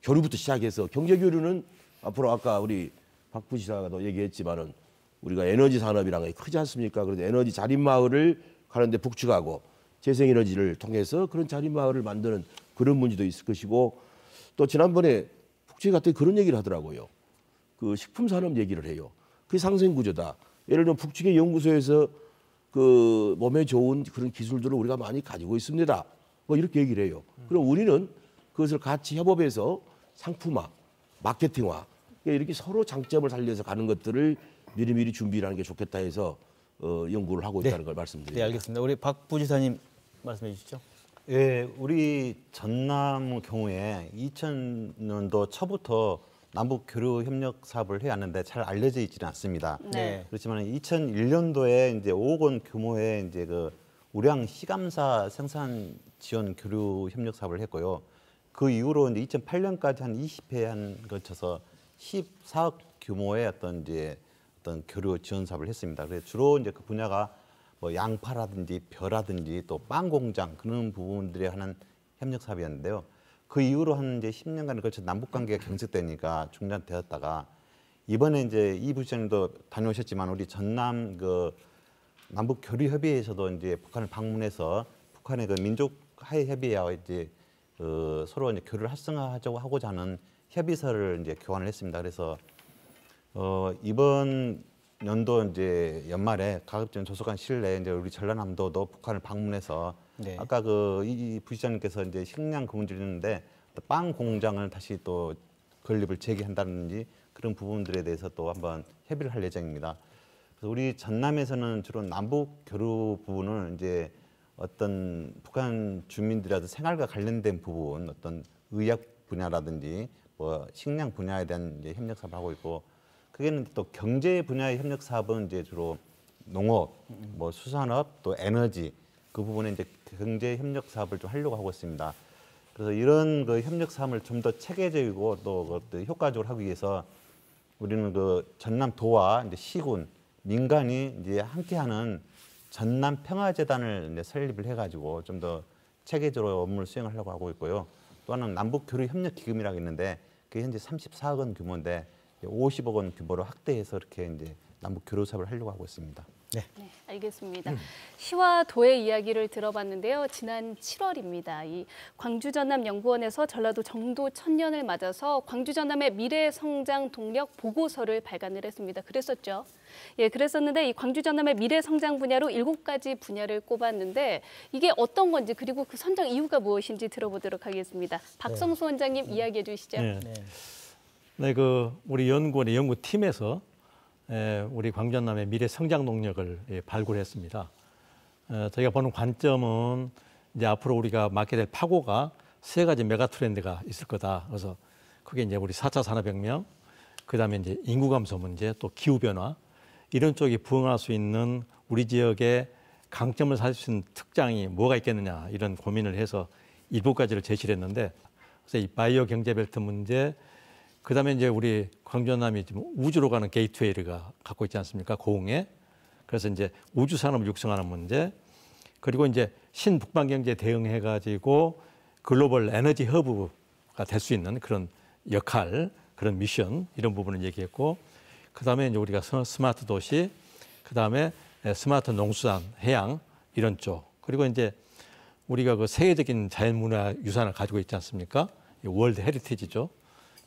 교류부터 시작해서 경제 교류는 앞으로 아까 우리 박 부시사도 얘기했지만은 우리가 에너지 산업이라는 게 크지 않습니까? 그래서 에너지 자립마을을 가는데 북측하고 재생에너지를 통해서 그런 자립마을을 만드는 그런 문제도 있을 것이고 또 지난번에 북측이 갔더니 그런 얘기를 하더라고요. 그 식품 산업 얘기를 해요. 그게 상생 구조다. 예를 들면 북측의 연구소에서 그 몸에 좋은 그런 기술들을 우리가 많이 가지고 있습니다. 뭐 이렇게 얘기를 해요. 그럼 우리는 그것을 같이 협업해서 상품화, 마케팅화 이렇게 서로 장점을 살려서 가는 것들을 미리미리 준비를 하는 게 좋겠다 해서 연구를 하고 있다는 걸 말씀드립니다. 네, 알겠습니다. 우리 박 부지사님 말씀해 주시죠. 예, 우리 전남 경우에 2000년도 초부터 남북 교류 협력 사업을 해왔는데 잘 알려져 있지는 않습니다. 네. 그렇지만 2001년도에 이제 5억 원 규모의 이제 그 우량 시감사 생산 지원 교류 협력 사업을 했고요. 그 이후로 이제 2008년까지 한 20회 한 거쳐서 14억 규모의 어떤 교류 지원 사업을 했습니다. 그래서 주로 이제 그 분야가 뭐 양파라든지 벼라든지 또 빵 공장 그런 부분들에 하는 협력 사업이었는데요. 그 이후로 한 이제 10년간에 걸쳐 남북 관계가 경색되니까 중단되었다가 이번에 이제 이 부시장님도 다녀오셨지만 우리 전남 그 남북 교류 협의회에서도 이제 북한을 방문해서 북한의 그 민족 화해 협의회와 이제 서로 이제 교류를 활성화하고자 하는 협의서를 이제 교환을 했습니다. 그래서 이번 연도 이제 연말에 가급적 조속한 시일 내에 이제 우리 전라남도도 북한을 방문해서 네. 아까 그 이 부시장님께서 이제 식량 그 문제를 했는데 빵 공장을 다시 또 건립을 재개한다든지 그런 부분들에 대해서 또 한번 협의를 할 예정입니다. 그래서 우리 전남에서는 주로 남북 교류 부분을 이제 어떤 북한 주민들의 생활과 관련된 부분, 어떤 의학 분야라든지 뭐 식량 분야에 대한 이제 협력 사업을 하고 있고, 그게는 또 경제 분야의 협력 사업은 이제 주로 농업, 뭐 수산업, 또 에너지 그 부분에 이제 경제 협력 사업을 좀 하려고 하고 있습니다. 그래서 이런 그 협력 사업을 좀 더 체계적이고 또 효과적으로 하기 위해서 우리는 그 전남도와 이제 시군, 민간이 이제 함께하는 전남 평화재단을 이제 설립을 해가지고 좀 더 체계적으로 업무를 수행하려고 하고 있고요. 또 하나는 남북 교류 협력 기금이라고 있는데 그게 현재 34억 원 규모인데 50억 원 규모로 확대해서 이렇게 이제 남북 교류 사업을 하려고 하고 있습니다. 네. 네, 알겠습니다. 시와 도의 이야기를 들어봤는데요. 지난 7월입니다. 이 광주 전남 연구원에서 전라도 정도 1000년을 맞아서 광주 전남의 미래 성장 동력 보고서를 발간을 했습니다. 그랬었죠. 예, 그랬었는데 이 광주 전남의 미래 성장 분야로 7가지 분야를 꼽았는데 이게 어떤 건지 그리고 그 선정 이유가 무엇인지 들어보도록 하겠습니다. 박성수 원장님 이야기해 주시죠. 네. 네, 그 우리 연구원의 연구팀에서 우리 광주 전남의 미래 성장 동력을 발굴했습니다. 저희가 보는 관점은 이제 앞으로 우리가 맞게 될 파고가 3가지 메가 트렌드가 있을 거다. 그래서 그게 이제 우리 4차 산업혁명, 그다음에 이제 인구 감소 문제, 또 기후 변화 이런 쪽이 부응할 수 있는 우리 지역의 강점을 살릴 수 있는 특장이 뭐가 있겠느냐 이런 고민을 해서 7가지를 제시를 했는데 그래서 이 바이오 경제 벨트 문제, 그다음에 이제 우리 광주 전남이 지금 우주로 가는 게이트웨이를 갖고 있지 않습니까? 고흥에. 그래서 이제 우주 산업을 육성하는 문제, 그리고 이제 신북방 경제에 대응해 가지고 글로벌 에너지 허브가 될 수 있는 그런 역할, 그런 미션 이런 부분을 얘기했고, 그다음에 이제 우리가 스마트 도시, 그다음에 스마트 농수산, 해양 이런 쪽, 그리고 이제 우리가 그 세계적인 자연문화 유산을 가지고 있지 않습니까? 이 월드 헤리티지죠.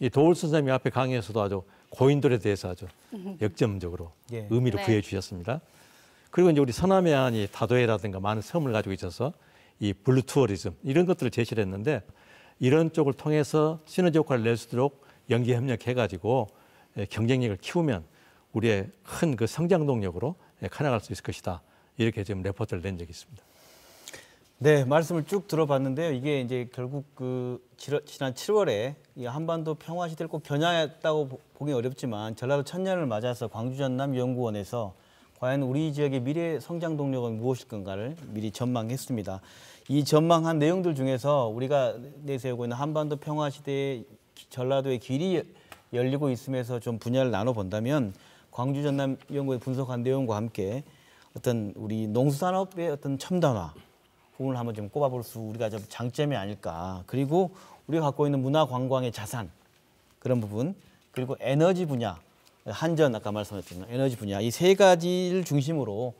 이 도울 선생님이 앞에 강의에서도 아주 고인돌에 대해서 아주 역점적으로 의미를 부여해 주셨습니다. 그리고 이제 우리 서남해안이 다도해라든가 많은 섬을 가지고 있어서 이 블루 투어리즘 이런 것들을 제시를 했는데 이런 쪽을 통해서 시너지 효과를 낼 수 있도록 연계 협력해가지고 경쟁력을 키우면 우리의 큰 그 성장 동력으로 커나갈 수 있을 것이다. 이렇게 지금 레포트를 낸 적이 있습니다. 네, 말씀을 쭉 들어봤는데요. 이게 이제 결국 그 지난 7월에 이 한반도 평화 시대를 꼭 겨냥했다고 보기 어렵지만 전라도 1000년을 맞아서 광주 전남 연구원에서 과연 우리 지역의 미래 성장 동력은 무엇일 건가를 미리 전망했습니다. 이 전망한 내용들 중에서 우리가 내세우고 있는 한반도 평화 시대의 전라도의 길이 열리고 있음에서 좀 분야를 나눠 본다면 광주 전남 연구원이 분석한 내용과 함께 어떤 우리 농수산업의 어떤 첨단화 부분을 한번 좀 꼽아볼 수 우리가 좀 장점이 아닐까. 그리고 우리가 갖고 있는 문화 관광의 자산 그런 부분, 그리고 에너지 분야, 한전 아까 말씀하셨던 에너지 분야 이 3가지를 중심으로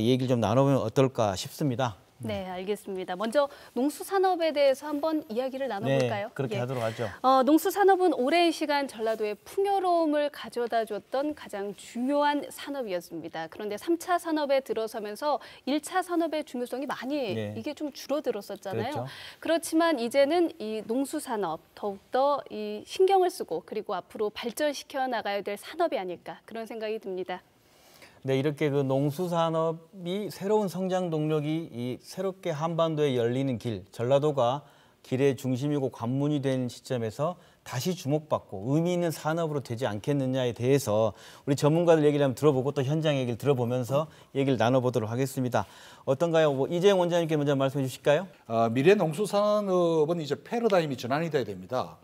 얘기를 좀 나눠보면 어떨까 싶습니다. 네, 알겠습니다. 먼저 농수산업에 대해서 한번 이야기를 나눠볼까요? 네, 그렇게 하도록 하죠. 농수산업은 오랜 시간 전라도에 풍요로움을 가져다 줬던 가장 중요한 산업이었습니다. 그런데 3차 산업에 들어서면서 1차 산업의 중요성이 많이 이게 좀 줄어들었었잖아요. 그렇죠. 그렇지만 이제는 이 농수산업 더욱더 이 신경을 쓰고 그리고 앞으로 발전시켜 나가야 될 산업이 아닐까 그런 생각이 듭니다. 네, 이렇게 그 농수산업이 새로운 성장 동력이 이 새롭게 한반도에 열리는 길, 전라도가 길의 중심이고 관문이 된 시점에서 다시 주목받고 의미 있는 산업으로 되지 않겠느냐에 대해서 우리 전문가들 얘기를 한번 들어보고 또 현장 얘기를 들어보면서 얘기를 나눠보도록 하겠습니다. 어떤가요? 뭐 이재영 원장님께 먼저 말씀해 주실까요? 미래 농수산업은 이제 패러다임이 전환이 돼야 됩니다.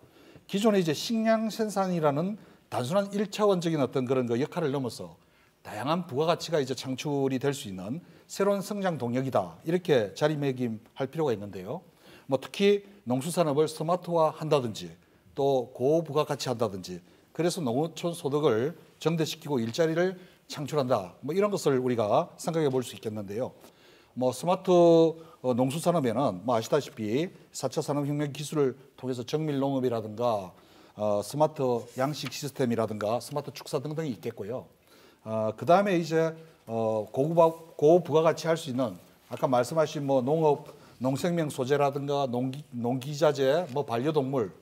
기존의 이제 식량 생산이라는 단순한 1차원적인 어떤 그런 그 역할을 넘어서 다양한 부가가치가 이제 창출이 될 수 있는 새로운 성장 동력이다. 이렇게 자리매김할 필요가 있는데요. 뭐 특히 농수산업을 스마트화한다든지 또 고부가가치 한다든지 그래서 농어촌 소득을 정대시키고 일자리를 창출한다. 뭐 이런 것을 우리가 생각해 볼 수 있겠는데요. 뭐 스마트 농수산업에는 뭐 아시다시피 4차 산업혁명 기술을 통해서 정밀 농업이라든가 스마트 양식 시스템이라든가 스마트 축사 등등이 있겠고요. 그 다음에 이제 고부가가치 할 수 있는 아까 말씀하신 뭐 농생명 소재라든가 농기자재, 뭐 반려동물,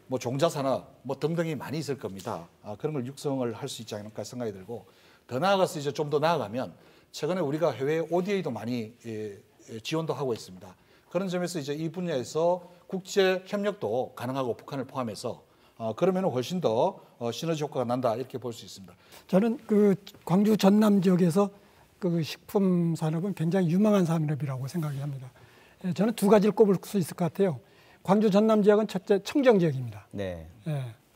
뭐 종자산업 뭐 등등이 많이 있을 겁니다. 그런 걸 육성을 할 수 있지 않을까 생각이 들고 더 나아가서 이제 좀 더 나아가면 최근에 우리가 해외 ODA도 많이 지원도 하고 있습니다. 그런 점에서 이제 이 분야에서 국제 협력도 가능하고 북한을 포함해서 그러면 훨씬 더 시너지 효과가 난다 이렇게 볼 수 있습니다. 저는 그 광주 전남 지역에서 그 식품 산업은 굉장히 유망한 산업이라고 생각이 합니다. 저는 2가지를 꼽을 수 있을 것 같아요. 광주 전남 지역은 첫째 청정 지역입니다. 네.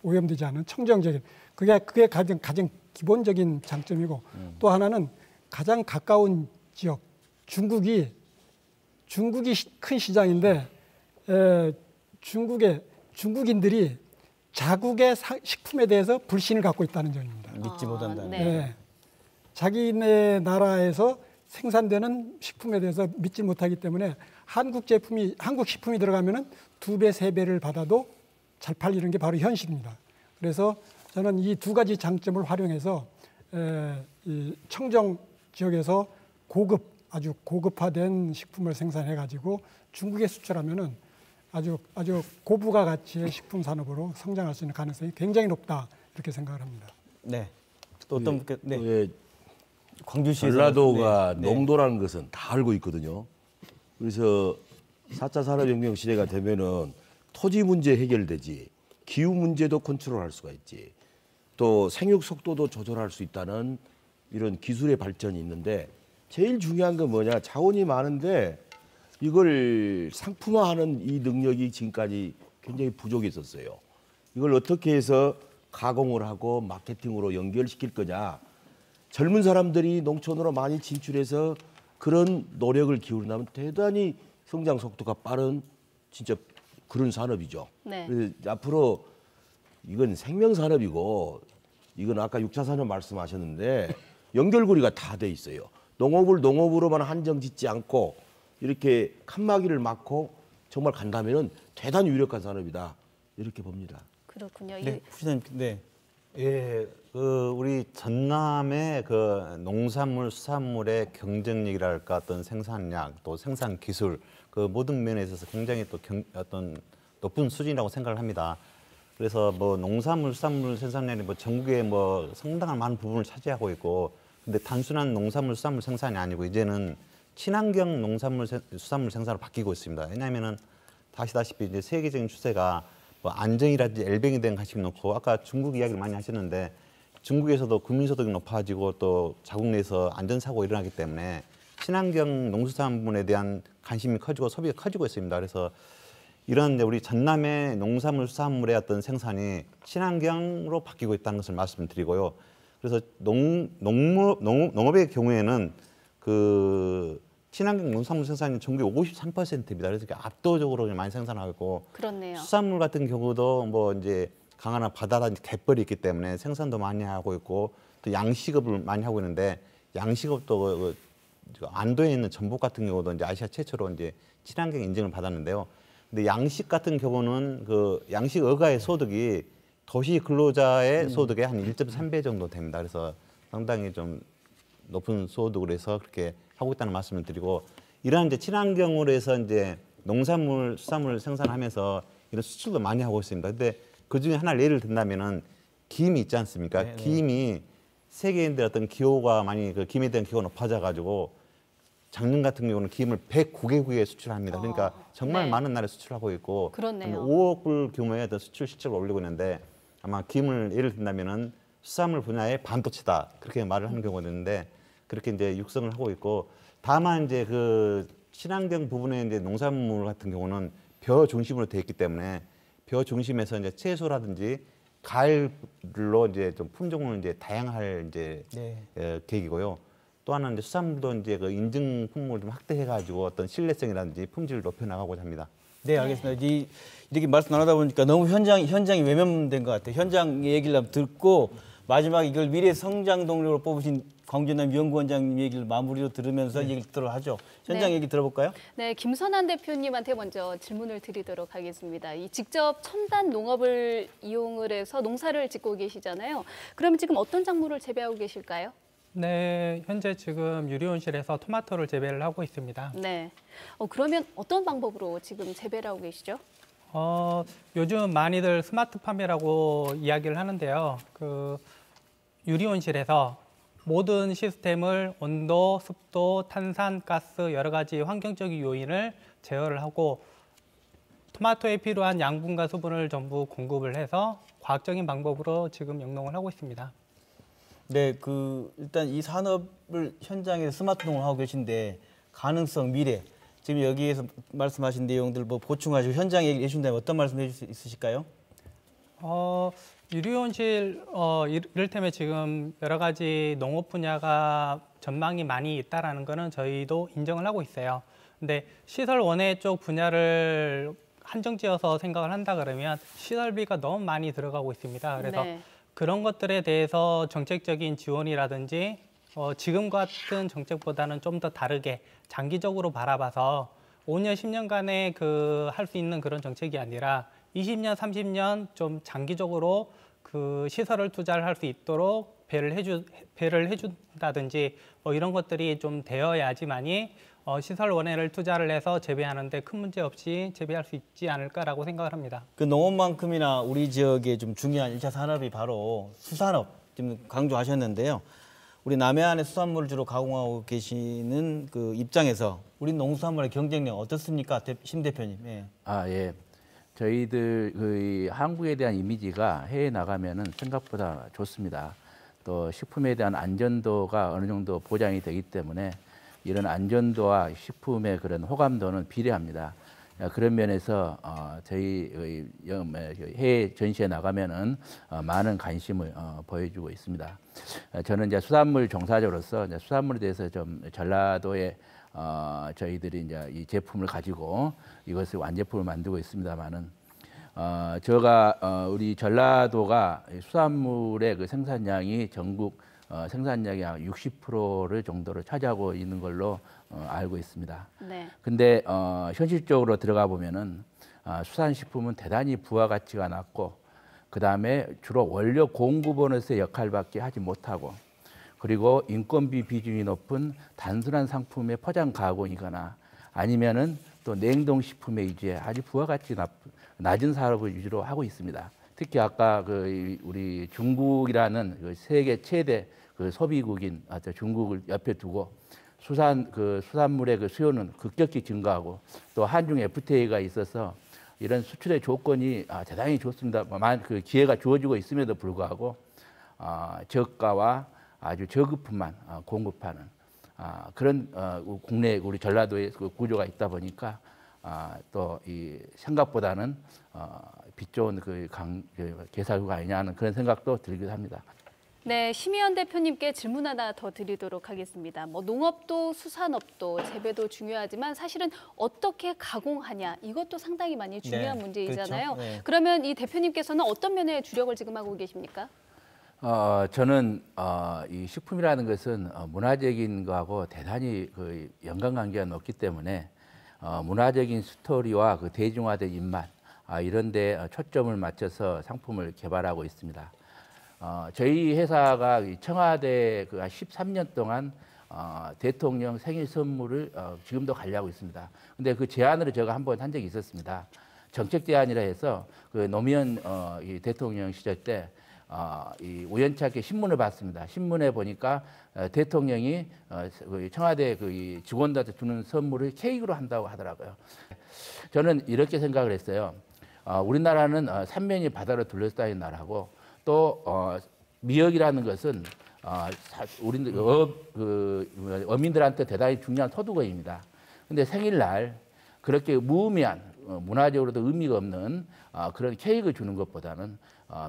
오염되지 않은 청정 지역. 그게 가장 기본적인 장점이고 또 하나는 가장 가까운 지역. 중국이 큰 시장인데 중국인들이 자국의 식품에 대해서 불신을 갖고 있다는 점입니다. 믿지 못한다는. 네. 자기네 나라에서 생산되는 식품에 대해서 믿지 못하기 때문에 한국 식품이 들어가면은 2배, 3배를 받아도 잘 팔리는 게 바로 현실입니다. 그래서 저는 이 두 가지 장점을 활용해서 이 청정 지역에서 아주 고급화된 식품을 생산해 가지고 중국에 수출하면은 아주 고부가 가치의 식품 산업으로 성장할 수 있는 가능성이 굉장히 높다 이렇게 생각을 합니다. 네. 또 어떤 광주시 전라도가 농도라는 것은 다 알고 있거든요. 그래서 4차 산업혁명 시대가 되면은 토지 문제 해결되지, 기후 문제도 컨트롤할 수가 있지, 또 생육 속도도 조절할 수 있다는 이런 기술의 발전이 있는데 제일 중요한 건 뭐냐? 자원이 많은데 이걸 상품화하는 이 능력이 지금까지 굉장히 부족했었어요. 이걸 어떻게 해서 가공을 하고 마케팅으로 연결시킬 거냐? 젊은 사람들이 농촌으로 많이 진출해서 그런 노력을 기울인다면 대단히 성장 속도가 빠른 진짜 그런 산업이죠. 네. 그래서 앞으로 이건 생명 산업이고 이건 아까 6차 산업 말씀하셨는데 연결고리가 다 돼 있어요. 농업을 농업으로만 한정짓지 않고 이렇게 칸막이를 막고 정말 간다면은 대단히 유력한 산업이다 이렇게 봅니다. 그렇군요. 네, 부시장님, 네. 예, 우리 전남의 농산물, 수산물의 경쟁력이랄까 어떤 생산량, 또 생산 기술 그 모든 면에 있어서 굉장히 또 어떤 높은 수준이라고 생각을 합니다. 그래서 뭐 농산물, 수산물 생산량이 뭐 전국에 뭐 상당한 많은 부분을 차지하고 있고, 근데 단순한 농산물, 수산물 생산이 아니고 이제는 친환경 농산물, 수산물 생산으로 바뀌고 있습니다. 왜냐하면은 아시다시피 이제 세계적인 추세가 뭐 안정이라든지 엘뱅이 된 가식 놓고 아까 중국 이야기를 많이 하셨는데 중국에서도 국민소득이 높아지고 또 자국 내에서 안전사고가 일어나기 때문에 친환경 농수산물에 대한 관심이 커지고 소비가 커지고 있습니다. 그래서 이런 우리 전남의 농산물, 수산물의 어떤 생산이 친환경으로 바뀌고 있다는 것을 말씀드리고요. 그래서 농업의 경우에는 친환경 농산물 생산이 전국의 53%입니다. 그래서 압도적으로 많이 생산하고 있고, 그렇네요. 수산물 같은 경우도 뭐 이제 강하나 바다라든지 갯벌이 있기 때문에 생산도 많이 하고 있고, 또 양식업을 많이 하고 있는데 양식업도 안도에 있는 전복 같은 경우도 이제 아시아 최초로 이제 친환경 인증을 받았는데요. 근데 양식 같은 경우는 양식 어가의 소득이 도시 근로자의 소득의 한 1.3배 정도 됩니다. 그래서 상당히 좀 높은 소득을 해서 그렇게 하고 있다는 말씀을 드리고, 이러한 이제 친환경으로 해서 이제 농산물, 수산물 생산하면서 이런 수출도 많이 하고 있습니다. 근데 그 중에 하나 예를 든다면은 김이 있지 않습니까? 네네. 김이 세계인들 어떤 기호가 많이 김에 대한 기호가 높아져 가지고 작년 같은 경우는 김을 109개국에 수출합니다. 그러니까 정말 네. 많은 나라에 수출하고 있고, 그렇네요. 5억 불 규모의 어떤 수출 실적을 올리고 있는데, 아마 김을 예를 든다면은 수산물 분야의 반도체다 그렇게 말을 하는 경우가 있는데, 그렇게 이제 육성을 하고 있고, 다만 이제 친환경 부분에 이제 농산물 같은 경우는 벼 중심으로 되어 있기 때문에 벼 중심에서 이제 채소라든지 과일로 이제 좀 품종을 이제 다양할 이제 계획이고요. 또 하나는 이제 수산물도 이제 인증 품목을 좀 확대해가지고 어떤 신뢰성이라든지 품질을 높여나가고자 합니다. 네, 알겠습니다. 이렇게 말씀 나누다 보니까 너무 현장이 외면된 것 같아요. 현장 얘기를 한번 듣고 마지막에 이걸 미래 성장 동력으로 뽑으신 광주남 연구원장님 얘기를 마무리로 들으면서 얘기를 들어 하죠. 현장 얘기 들어볼까요? 네, 김선한 대표님한테 먼저 질문을 드리도록 하겠습니다. 이 직접 첨단 농업을 이용을 해서 농사를 짓고 계시잖아요. 그럼 지금 어떤 작물을 재배하고 계실까요? 네, 현재 지금 유리온실에서 토마토를 재배를 하고 있습니다. 네. 그러면 어떤 방법으로 지금 재배를 하고 계시죠? 요즘 많이들 스마트팜이라고 이야기를 하는데요. 유리온실에서 모든 시스템을 온도, 습도, 탄산, 가스 여러 가지 환경적인 요인을 제어를 하고 토마토에 필요한 양분과 수분을 전부 공급을 해서 과학적인 방법으로 지금 영농을 하고 있습니다. 네, 일단 이 산업을 현장에서 스마트 농을 하고 계신데 가능성, 미래 지금 여기에서 말씀하신 내용들 뭐 보충하시고 현장 얘기 해주신다면 어떤 말씀 해줄 수 있으실까요? 유리온실 이를테면 지금 여러 가지 농업 분야가 전망이 많이 있다라는 거는 저희도 인정을 하고 있어요. 근데 시설 원해 쪽 분야를 한정지어서 생각을 한다 그러면 시설비가 너무 많이 들어가고 있습니다. 그래서 그런 것들에 대해서 정책적인 지원이라든지 지금 같은 정책보다는 좀 더 다르게 장기적으로 바라봐서 5년, 10년간의 할 수 있는 그런 정책이 아니라 20년, 30년 좀 장기적으로 그 시설을 투자를 할 수 있도록 배를 해준다든지 뭐 이런 것들이 좀 되어야지만이 시설 원해를 투자를 해서 재배하는데 큰 문제 없이 재배할 수 있지 않을까라고 생각을 합니다. 그 농업만큼이나 우리 지역의 좀 중요한 1차 산업이 바로 수산업, 지금 강조하셨는데요. 우리 남해안의 수산물을 주로 가공하고 계시는 그 입장에서 우리 농수산물의 경쟁력 어떻습니까, 심 대표님? 예. 예. 저희들 그 한국에 대한 이미지가 해외 나가면은 생각보다 좋습니다. 또 식품에 대한 안전도가 어느 정도 보장이 되기 때문에 이런 안전도와 식품의 그런 호감도는 비례합니다. 그런 면에서 저희 해외 전시에 나가면은 많은 관심을 보여주고 있습니다. 저는 이제 수산물 종사자로서 이제 수산물에 대해서 좀 전라도에 저희들이 이제 이 제품을 가지고 이것을 완제품을 만들고 있습니다만은 제가 우리 전라도가 수산물의 그 생산량이 전국 생산량의 약 60%를 정도를 차지하고 있는 걸로 알고 있습니다. 네. 근데 현실적으로 들어가 보면은 수산식품은 대단히 부가가치가 낮고 그다음에 주로 원료 공급원으로서의 역할밖에 하지 못하고 그리고 인건비 비중이 높은 단순한 상품의 포장 가공이거나 아니면은 또 냉동식품에 이제 아주 부가가치 낮은 사업을 위주로 하고 있습니다. 특히 아까 그 우리 중국이라는 그 세계 최대 그 소비국인 중국을 옆에 두고 수산물의 그 수요는 급격히 증가하고 또 한중 FTA가 있어서 이런 수출의 조건이 대단히 좋습니다. 그 기회가 주어지고 있음에도 불구하고 저가와 아주 저급품만 공급하는 그런 국내 우리 전라도의 그 구조가 있다 보니까 또 이 생각보다는 빛 좋은 그 개사구가 아니냐 하는 그런 생각도 들기도 합니다. 네, 심의원 대표님께 질문 하나 더 드리도록 하겠습니다. 뭐 농업도 수산업도 재배도 중요하지만 사실은 어떻게 가공하냐 이것도 상당히 많이 중요한 문제이잖아요. 그렇죠. 네. 그러면 이 대표님께서는 어떤 면에 주력을 지금 하고 계십니까? 저는 이 식품이라는 것은 문화적인 거하고 대단히 그 연관관계가 높기 때문에 문화적인 스토리와 그 대중화된 입맛 이런 데 초점을 맞춰서 상품을 개발하고 있습니다. 저희 회사가 청와대 그 13년 동안 대통령 생일 선물을 지금도 관리하고 있습니다. 근데 그 제안을 제가 한번 한 적이 있었습니다. 정책 제안이라 해서 그 노무현 이 대통령 시절 때 이 우연찮게 신문을 봤습니다. 신문에 보니까 대통령이 청와대 그 직원들한테 주는 선물을 케이크로 한다고 하더라고요. 저는 이렇게 생각을 했어요. 우리나라는 삼면이 바다로 둘러싸인 나라고 또 미역이라는 것은 우리 어민들한테 대단히 중요한 소득원입니다. 근데 생일날 그렇게 무의미한 문화적으로도 의미가 없는 그런 케이크를 주는 것보다는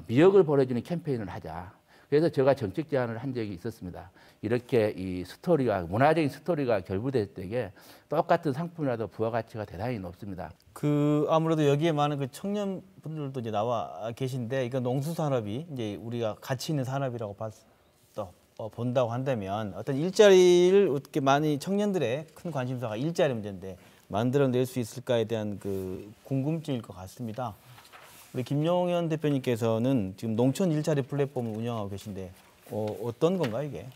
미역을 보내주는 캠페인을 하자. 그래서 제가 정책 제안을 한 적이 있었습니다. 이렇게 이 스토리가 문화적인 스토리가 결부될 때에 똑같은 상품이라도 부가가치가 대단히 높습니다. 그 아무래도 여기에 많은 그 청년분들도 이제 나와 계신데 이거 농수산업이 이제 우리가 가치 있는 산업이라고 본다고 한다면 어떤 일자리를 어떻게 많이 청년들의 큰 관심사가 일자리 문제인데 만들어낼 수 있을까에 대한 그 궁금증일 것 같습니다. 우리 김용현 대표님께서는 지금 농촌 일자리 플랫폼을 운영하고 계신데 어떤 건가요 이게?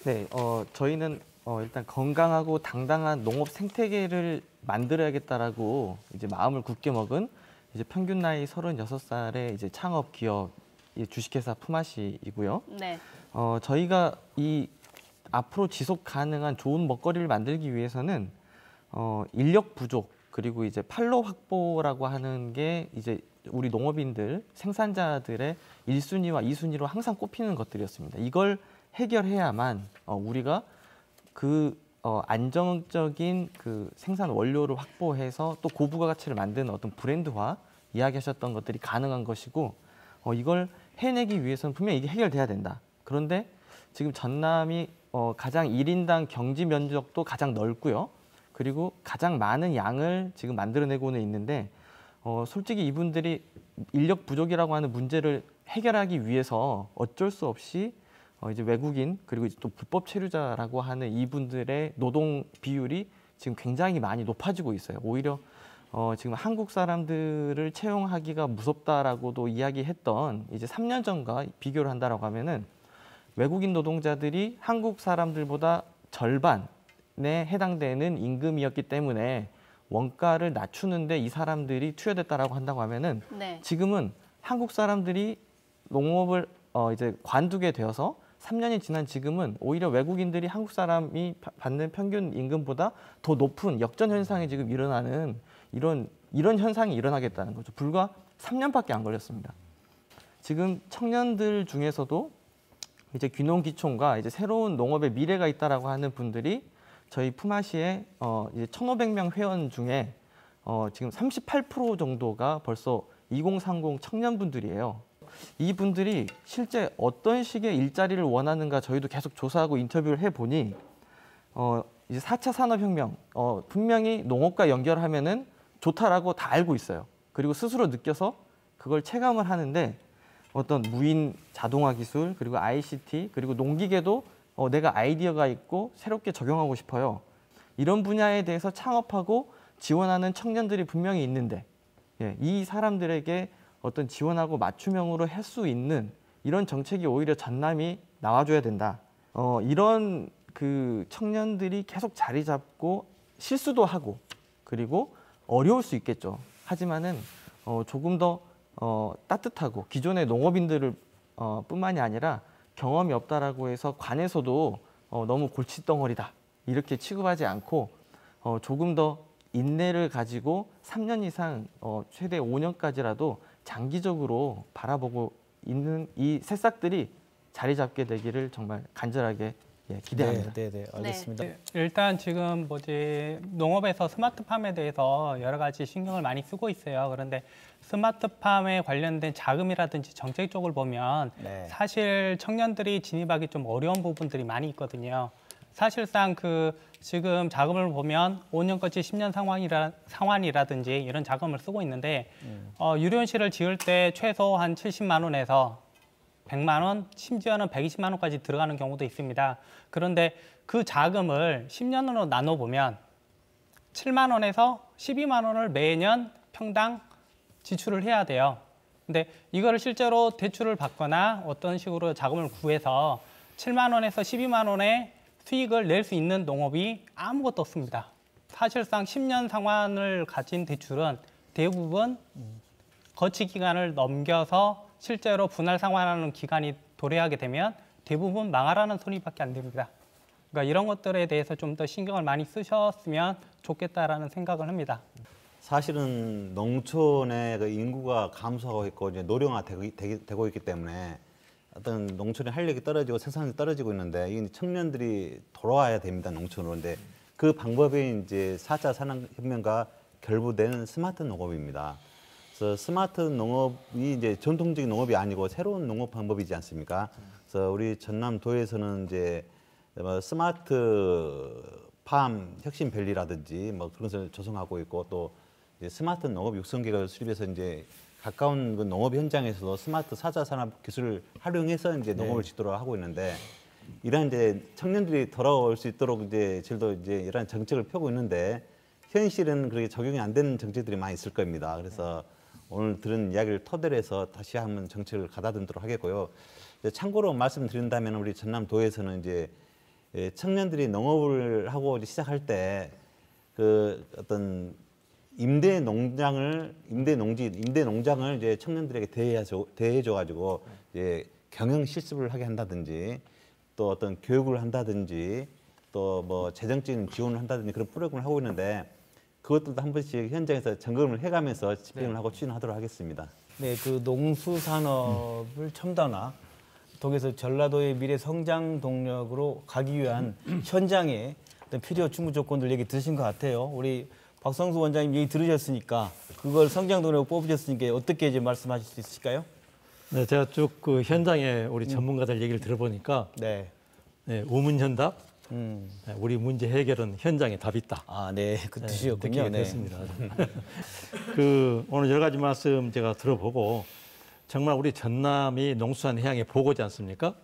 네, 저희는 일단 건강하고 당당한 농업 생태계를 만들어야겠다라고 이제 마음을 굳게 먹은 이제 평균 나이 36살의 이제 창업 기업 주식회사 품앗이이고요. 네. 저희가 이 앞으로 지속 가능한 좋은 먹거리를 만들기 위해서는 인력 부족 그리고 이제 판로 확보라고 하는 게 이제 우리 농업인들 생산자들의 1순위와 2순위로 항상 꼽히는 것들이었습니다. 이걸 해결해야만 우리가 그 안정적인 그 생산 원료를 확보해서 또 고부가 가치를 만드는 어떤 브랜드화 이야기하셨던 것들이 가능한 것이고 이걸 해내기 위해서는 분명히 이게 해결돼야 된다. 그런데 지금 전남이 가장 1인당 경지 면적도 가장 넓고요. 그리고 가장 많은 양을 지금 만들어내고는 있는데 솔직히 이분들이 인력 부족이라고 하는 문제를 해결하기 위해서 어쩔 수 없이 이제 외국인 그리고 이제 또 불법 체류자라고 하는 이분들의 노동 비율이 지금 굉장히 많이 높아지고 있어요. 오히려 지금 한국 사람들을 채용하기가 무섭다라고도 이야기했던 이제 3년 전과 비교를 한다라고 하면은 외국인 노동자들이 한국 사람들보다 절반에 해당되는 임금이었기 때문에 원가를 낮추는데 이 사람들이 투여됐다라고 한다고 하면은 네. 지금은 한국 사람들이 농업을 이제 관두게 되어서 3년이 지난 지금은 오히려 외국인들이 한국 사람이 받는 평균 임금보다 더 높은 역전 현상이 지금 일어나는 이런 현상이 일어나겠다는 거죠. 불과 3년밖에 안 걸렸습니다. 지금 청년들 중에서도 이제 귀농귀촌과 이제 새로운 농업의 미래가 있다라고 하는 분들이 저희 품앗이의 이제 1,500명 회원 중에 지금 38% 정도가 벌써 2030 청년분들이에요. 이분들이 실제 어떤 식의 일자리를 원하는가 저희도 계속 조사하고 인터뷰를 해보니 이제 4차 산업혁명 분명히 농업과 연결하면은 좋다라고 다 알고 있어요. 그리고 스스로 느껴서 그걸 체감을 하는데 어떤 무인 자동화 기술 그리고 ICT 그리고 농기계도 내가 아이디어가 있고 새롭게 적용하고 싶어요. 이런 분야에 대해서 창업하고 지원하는 청년들이 분명히 있는데 이 사람들에게 어떤 지원하고 맞춤형으로 할 수 있는 이런 정책이 오히려 전남이 나와줘야 된다. 이런 그 청년들이 계속 자리 잡고 실수도 하고 그리고 어려울 수 있겠죠. 하지만은 조금 더 따뜻하고 기존의 농업인들을 뿐만이 아니라 경험이 없다라고 해서 관에서도 너무 골칫덩어리다 이렇게 취급하지 않고 조금 더 인내를 가지고 3년 이상 최대 5년까지라도 장기적으로 바라보고 있는 이 새싹들이 자리 잡게 되기를 정말 간절하게 기대합니다. 네, 알겠습니다. 일단 지금 농업에서 스마트팜에 대해서 여러 가지 신경을 많이 쓰고 있어요. 그런데 스마트팜에 관련된 자금이라든지 정책 쪽을 보면 사실 청년들이 진입하기 좀 어려운 부분들이 많이 있거든요. 사실상 지금 자금을 보면 5년까지 10년 상환이라든지 이런 자금을 쓰고 있는데 유료연실을 지을 때 최소 한 70만 원에서 100만 원, 심지어는 120만 원까지 들어가는 경우도 있습니다. 그런데 그 자금을 10년으로 나눠보면 7만 원에서 12만 원을 매년 평당 지출을 해야 돼요. 근데 이거를 실제로 대출을 받거나 어떤 식으로 자금을 구해서 7만 원에서 12만 원의 수익을 낼 수 있는 농업이 아무것도 없습니다. 사실상 10년 상환을 가진 대출은 대부분 거치 기간을 넘겨서 실제로 분할 상환하는 기간이 도래하게 되면 대부분 망하라는 소리밖에 안 됩니다. 그러니까 이런 것들에 대해서 좀 더 신경을 많이 쓰셨으면 좋겠다라는 생각을 합니다. 사실은 농촌의 그 인구가 감소하고 있고 이제 노령화되고 있기 때문에 어떤 농촌의 활력이 떨어지고 생산성이 떨어지고 있는데 이 청년들이 돌아와야 됩니다, 농촌으로. 근데 그 방법이 이제 4차 산업혁명과 결부된 스마트 농업입니다. 그래서 스마트 농업이 이제 전통적인 농업이 아니고 새로운 농업 방법이지 않습니까? 그래서 우리 전남도에서는 이제 스마트 팜 혁신밸리라든지 뭐 그런 것을 조성하고 있고 또 이제 스마트 농업 육성계획을 수립해서 이제 가까운 그 농업 현장에서도 스마트 4차 산업 기술을 활용해서 이제 농업을 지도록 하고 있는데 이런 이제 청년들이 돌아올 수 있도록 이제 저희도 이제 이런 정책을 펴고 있는데 현실은 그렇게 적용이 안 되는 정책들이 많이 있을 겁니다. 그래서 오늘 들은 이야기를 토대로 해서 다시 한번 정책을 가다듬도록 하겠고요. 참고로 말씀드린다면 우리 전남도에서는 이제 청년들이 농업을 하고 시작할 때 그 어떤 임대 농장을 이제 청년들에게 대해줘 가지고 이제 경영 실습을 하게 한다든지 또 어떤 교육을 한다든지 또 뭐 재정적인 지원을 한다든지 그런 프로그램을 하고 있는데 그것들도 한 번씩 현장에서 점검을 해가면서 집행을 하고 추진하도록 하겠습니다. 네, 그 농수산업을 첨단화, 통해서 전라도의 미래 성장 동력으로 가기 위한 현장의 어떤 필요 충분 조건들 얘기 들으신 것 같아요. 우리 박성수 원장님 얘기 들으셨으니까 그걸 성장 동력으로 뽑으셨으니까 어떻게 이제 말씀하실 수 있으실까요? 네, 제가 쭉 그 현장에 우리 전문가들 얘기를 들어보니까 우문현답, 우리 문제 해결은 현장에 답이 있다. 아, 네, 그 뜻이었군요. 네, 됐습니다. 오늘 여러 가지 말씀 제가 들어보고 정말 우리 전남이 농수산 해양의 보고지 않습니까?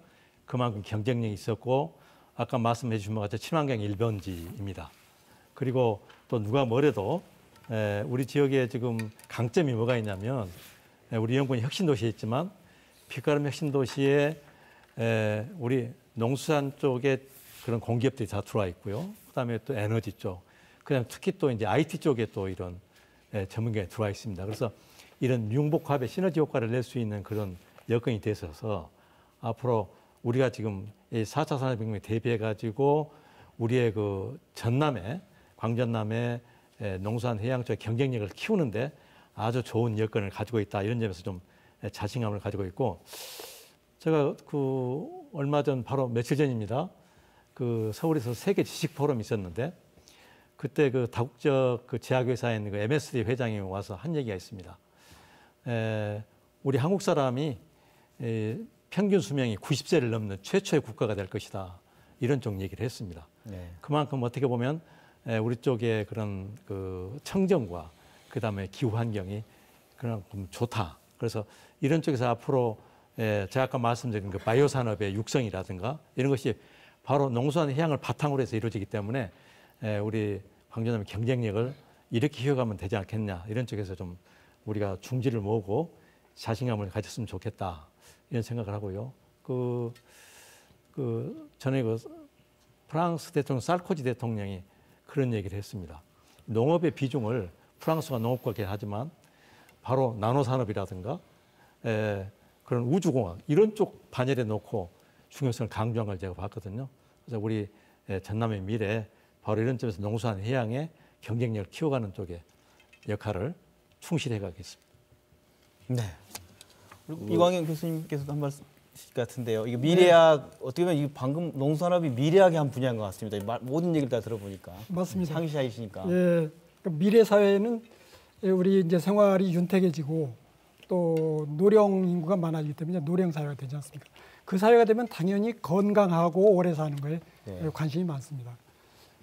그만큼 경쟁력이 있었고 아까 말씀해 주신 것 같이 친환경 1번지입니다. 그리고 또 누가 뭐래도 우리 지역에 지금 강점이 뭐가 있냐면 우리 영군이 혁신도시에 있지만 빛가람 혁신도시에 우리 농수산 쪽에 그런 공기업들이 다 들어와 있고요. 그다음에 또 에너지 쪽, 그다음 특히 또 이제 IT 쪽에 또 이런 전문가가 들어와 있습니다. 그래서 이런 융복합의 시너지 효과를 낼 수 있는 그런 여건이 돼 있어서 앞으로 우리가 지금 이 4차 산업혁명에 대비해 가지고 우리의 그 전남에 광전남의 농수산 해양 쪽 경쟁력을 키우는데 아주 좋은 여건을 가지고 있다, 이런 점에서 좀 자신감을 가지고 있고, 제가 그 얼마 전 바로 며칠 전입니다. 그 서울에서 세계 지식 포럼이 있었는데 그때 그 다국적 그 제약회사에 있는 그 MSD 회장이 와서 한 얘기가 있습니다. 우리 한국 사람이 평균 수명이 90세를 넘는 최초의 국가가 될 것이다, 이런 쪽 얘기를 했습니다. 네. 그만큼 어떻게 보면 우리 쪽의 그런 그 청정과 그다음에 기후 환경이 그만큼 좋다. 그래서 이런 쪽에서 앞으로 제가 아까 말씀드린 그 바이오 산업의 육성이라든가 이런 것이 바로 농수산 해양을 바탕으로 해서 이루어지기 때문에 우리 광전남의 경쟁력을 이렇게 키워가면 되지 않겠냐, 이런 쪽에서 좀 우리가 중지를 모으고 자신감을 가졌으면 좋겠다, 이런 생각을 하고요. 전에 그 프랑스 대통령 사르코지 대통령이 그런 얘기를 했습니다. 농업의 비중을 프랑스가 농업국가긴 하지만 바로 나노산업이라든가 그런 우주공학 이런 쪽 반열에 놓고 중요성을 강조한 걸 제가 봤거든요. 그래서 우리 전남의 미래 바로 이런 점에서 농수산 해양의 경쟁력을 키워가는 쪽에 역할을 충실해 가겠습니다. 네. 이광현 교수님께서도 한 말씀 같은데요. 이게 미래학, 어떻게 보면 이 방금 농산업이 미래학의 한 분야인 것 같습니다. 모든 얘기를 다 들어보니까. 맞습니다. 상시자이시니까. 예, 미래 사회는 우리 이제 생활이 윤택해지고 또 노령 인구가 많아지기 때문에 노령 사회가 되지 않습니까? 그 사회가 되면 당연히 건강하고 오래 사는 거에 관심이 많습니다.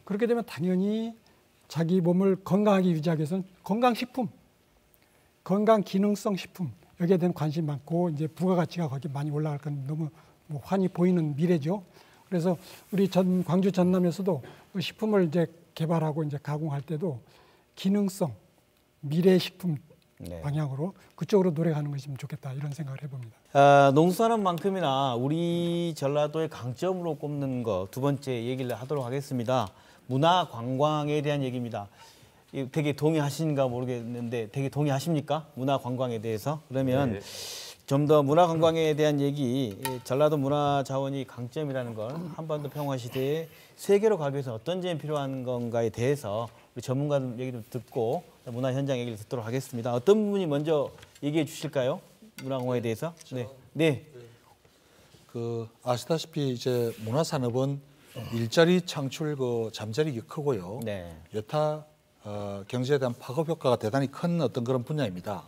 그렇게 되면 당연히 자기 몸을 건강하게 유지하기 위해서는 건강식품, 건강기능성 식품, 여기에 대한 관심이 많고 이제 부가가치가 거기 많이 올라갈 건 너무 환히 보이는 미래죠. 그래서 우리 광주 전남에서도 식품을 이제 개발하고 이제 가공할 때도 기능성 미래 식품 방향으로 그쪽으로 노력하는 것이면 좋겠다, 이런 생각을 해봅니다. 농수산업만큼이나 우리 전라도의 강점으로 꼽는 거 두 번째 얘기를 하도록 하겠습니다. 문화 관광에 대한 얘기입니다. 되게 동의하시는가 모르겠는데 되게 동의하십니까? 문화 관광에 대해서? 그러면 좀 더 문화 관광에 대한 얘기, 전라도 문화 자원이 강점이라는 걸 한반도 평화 시대에 세계로 가기 위해서 어떤 점이 필요한 건가에 대해서 우리 전문가들 얘기도 듣고 문화 현장 얘기를 듣도록 하겠습니다. 어떤 분이 먼저 얘기해 주실까요? 문화 관광에 대해서? 네. 그 아시다시피 이제 문화 산업은 일자리 창출 그 잠재력이 크고요. 여타 경제에 대한 파급 효과가 대단히 큰 어떤 그런 분야입니다.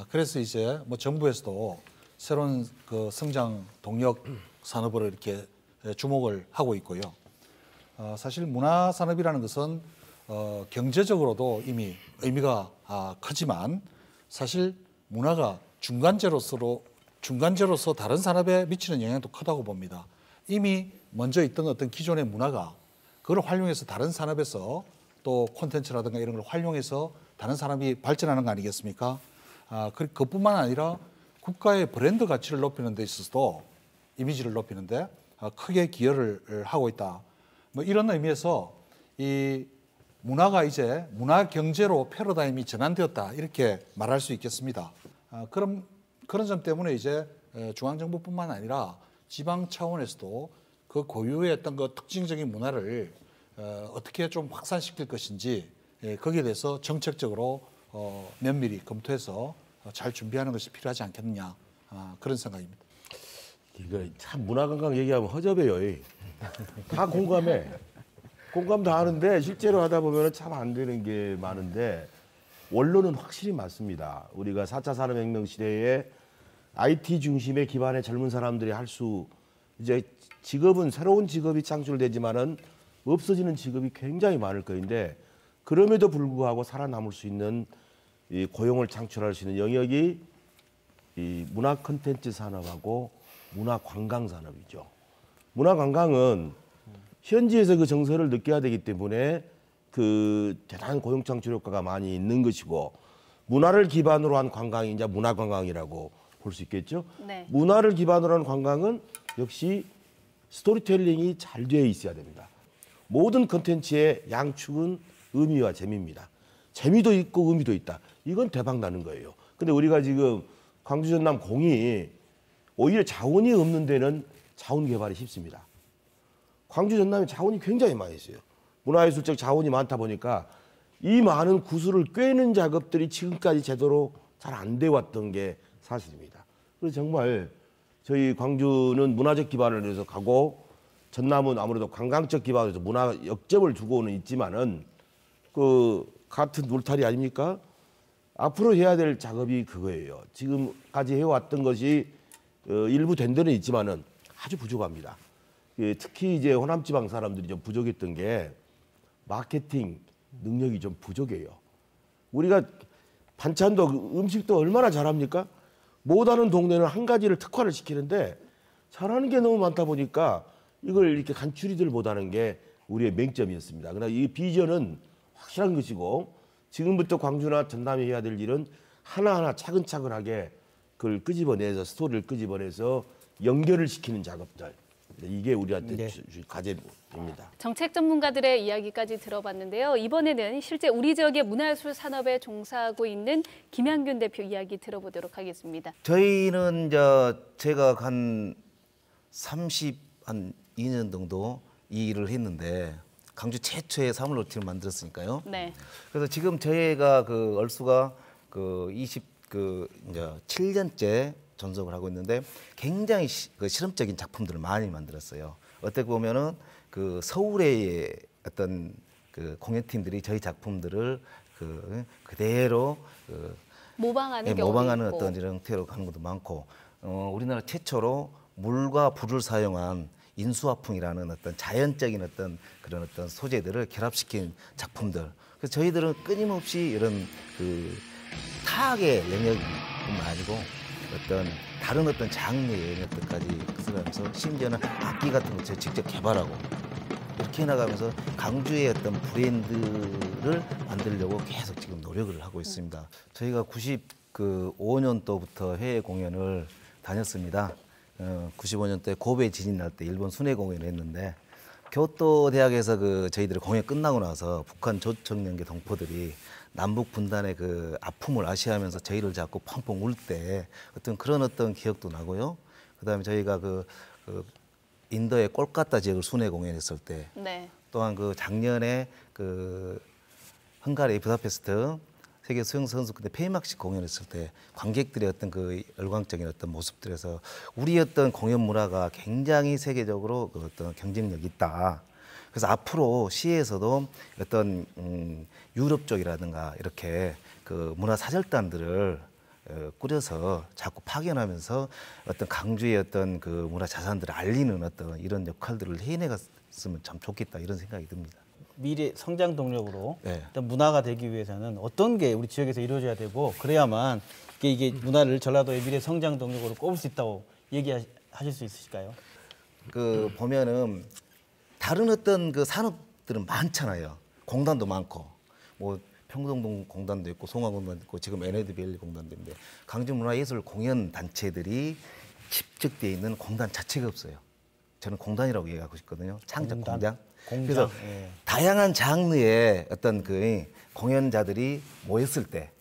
그래서 이제 뭐 정부에서도 새로운 그 성장 동력 산업으로 이렇게 주목을 하고 있고요. 사실 문화 산업이라는 것은 경제적으로도 이미 의미가 크지만 사실 문화가 중간재로서 다른 산업에 미치는 영향도 크다고 봅니다. 이미 먼저 있던 어떤 기존의 문화가 그걸 활용해서 다른 산업에서 또 콘텐츠라든가 이런 걸 활용해서 다른 산업이 발전하는 거 아니겠습니까? 그것뿐만 아니라 국가의 브랜드 가치를 높이는 데 있어서도 이미지를 높이는데 크게 기여를 하고 있다. 뭐 이런 의미에서 이 문화가 이제 문화 경제로 패러다임이 전환되었다, 이렇게 말할 수 있겠습니다. 그런 점 때문에 이제 중앙정부뿐만 아니라 지방 차원에서도 그 고유의 어떤 그 특징적인 문화를 어떻게 좀 확산시킬 것인지 거기에 대해서 정책적으로 면밀히 검토해서 잘 준비하는 것이 필요하지 않겠느냐, 그런 생각입니다. 이거 참 문화관광 얘기하면 허접해요. 다 공감해. 공감 다 하는데 실제로 하다 보면 참 안 되는 게 많은데 원론은 확실히 맞습니다. 우리가 4차 산업혁명 시대에 IT 중심의 기반의 젊은 사람들이 할 수, 이제 직업은 새로운 직업이 창출되지만은 없어지는 직업이 굉장히 많을 거인데 그럼에도 불구하고 살아남을 수 있는 이 고용을 창출할 수 있는 영역이 이 문화 콘텐츠 산업하고 문화관광산업이죠. 문화관광은 현지에서 그 정서를 느껴야 되기 때문에 그 대단한 고용창출 효과가 많이 있는 것이고, 문화를 기반으로 한 관광이 이제 문화관광이라고 볼 수 있겠죠. 네. 문화를 기반으로 한 관광은 역시 스토리텔링이 잘 되어 있어야 됩니다. 모든 컨텐츠의 양축은 의미와 재미입니다. 재미도 있고 의미도 있다. 이건 대박 나는 거예요. 근데 우리가 지금 광주 전남 공이 오히려 자원이 없는 데는 자원 개발이 쉽습니다. 광주 전남에 자원이 굉장히 많이 있어요. 문화예술적 자원이 많다 보니까 이 많은 구슬을 꿰는 작업들이 지금까지 제대로 잘 안 돼 왔던 게 사실입니다. 그래서 정말 저희 광주는 문화적 기반을 해서 가고, 전남은 아무래도 관광적 기반에서 문화 역점을 두고는 있지만은 그 같은 울타리 아닙니까? 앞으로 해야 될 작업이 그거예요. 지금까지 해왔던 것이 일부 된 데는 있지만은 아주 부족합니다. 특히 이제 호남 지방 사람들이 좀 부족했던 게 마케팅 능력이 좀 부족해요. 우리가 반찬도 음식도 얼마나 잘합니까? 못하는 동네는 한 가지를 특화를 시키는데 잘하는 게 너무 많다 보니까 이걸 이렇게 간추리들 못하는 게 우리의 맹점이었습니다. 그러나 이 비전은 확실한 것이고, 지금부터 광주나 전남이 해야 될 일은 하나하나 차근차근하게 그걸 끄집어내서, 스토리를 끄집어내서 연결을 시키는 작업들. 이게 우리한테 과제입니다. 정책 전문가들의 이야기까지 들어봤는데요. 이번에는 실제 우리 지역의 문화예술 산업에 종사하고 있는 김양균 대표 이야기 들어보도록 하겠습니다. 저희는 제가 한 32년 정도 이 일을 했는데, 강주 최초의 사물놀이를 만들었으니까요. 네. 그래서 지금 저희가 그 얼수가 그 7년째 전속을 하고 있는데, 굉장히 실험적인 작품들을 많이 만들었어요. 어떻게 보면은 그 서울의 어떤 그 공연팀들이 저희 작품들을 그대로 모방하는 어떤 이런 형태로 가는 것도 많고, 우리나라 최초로 물과 불을 사용한 인수화풍이라는 어떤 자연적인 어떤 그런 어떤 소재들을 결합시킨 작품들. 그래서 저희들은 끊임없이 이런 그 타악의 영역뿐만 아니고 어떤 다른 어떤 장르의 영역들까지 써가면서, 심지어는 악기 같은 것을 직접 개발하고 이렇게 해나가면서 강주의 어떤 브랜드를 만들려고 계속 지금 노력을 하고 있습니다. 저희가 95년도부터 해외 공연을 다녔습니다. 95년도에 고베 지진 날 때 일본 순회 공연을 했는데, 교토 대학에서 저희들이 공연 끝나고 나서 북한 조청연계 동포들이 남북 분단의 그 아픔을 아시하면서 저희를 잡고 펑펑 울 때 그런 어떤 기억도 나고요. 그다음에 저희가 인도의 꼴까타 지역을 순회 공연했을 때, 네. 또한 작년에 헝가리 부다페스트 세계 수영 선수권대 폐막식 공연했을 때 관객들의 어떤 열광적인 어떤 모습들에서 우리 어떤 공연 문화가 굉장히 세계적으로 어떤 경쟁력이 있다. 그래서 앞으로 시에서도 어떤 유럽 쪽이라든가 이렇게 문화 사절단들을 꾸려서 자꾸 파견하면서 어떤 강주의 어떤 문화 자산들을 알리는 어떤 이런 역할들을 해내갔으면 참 좋겠다, 이런 생각이 듭니다. 미래 성장 동력으로 네. 일단 문화가 되기 위해서는 어떤 게 우리 지역에서 이루어져야 되고, 그래야만 이게 문화를 전라도의 미래 성장 동력으로 꼽을 수 있다고 얘기하실 수 있으실까요? 보면은 다른 어떤 산업들은 많잖아요. 공단도 많고, 평동동 공단도 있고, 송화공단도 있고, 지금 NADBL 공단도 있는데, 강주문화예술공연단체들이 집적되어 있는 공단 자체가 없어요. 저는 공단이라고 얘기하고 싶거든요. 창작 공장. 그래서 다양한 장르의 어떤 공연자들이 모였을 때,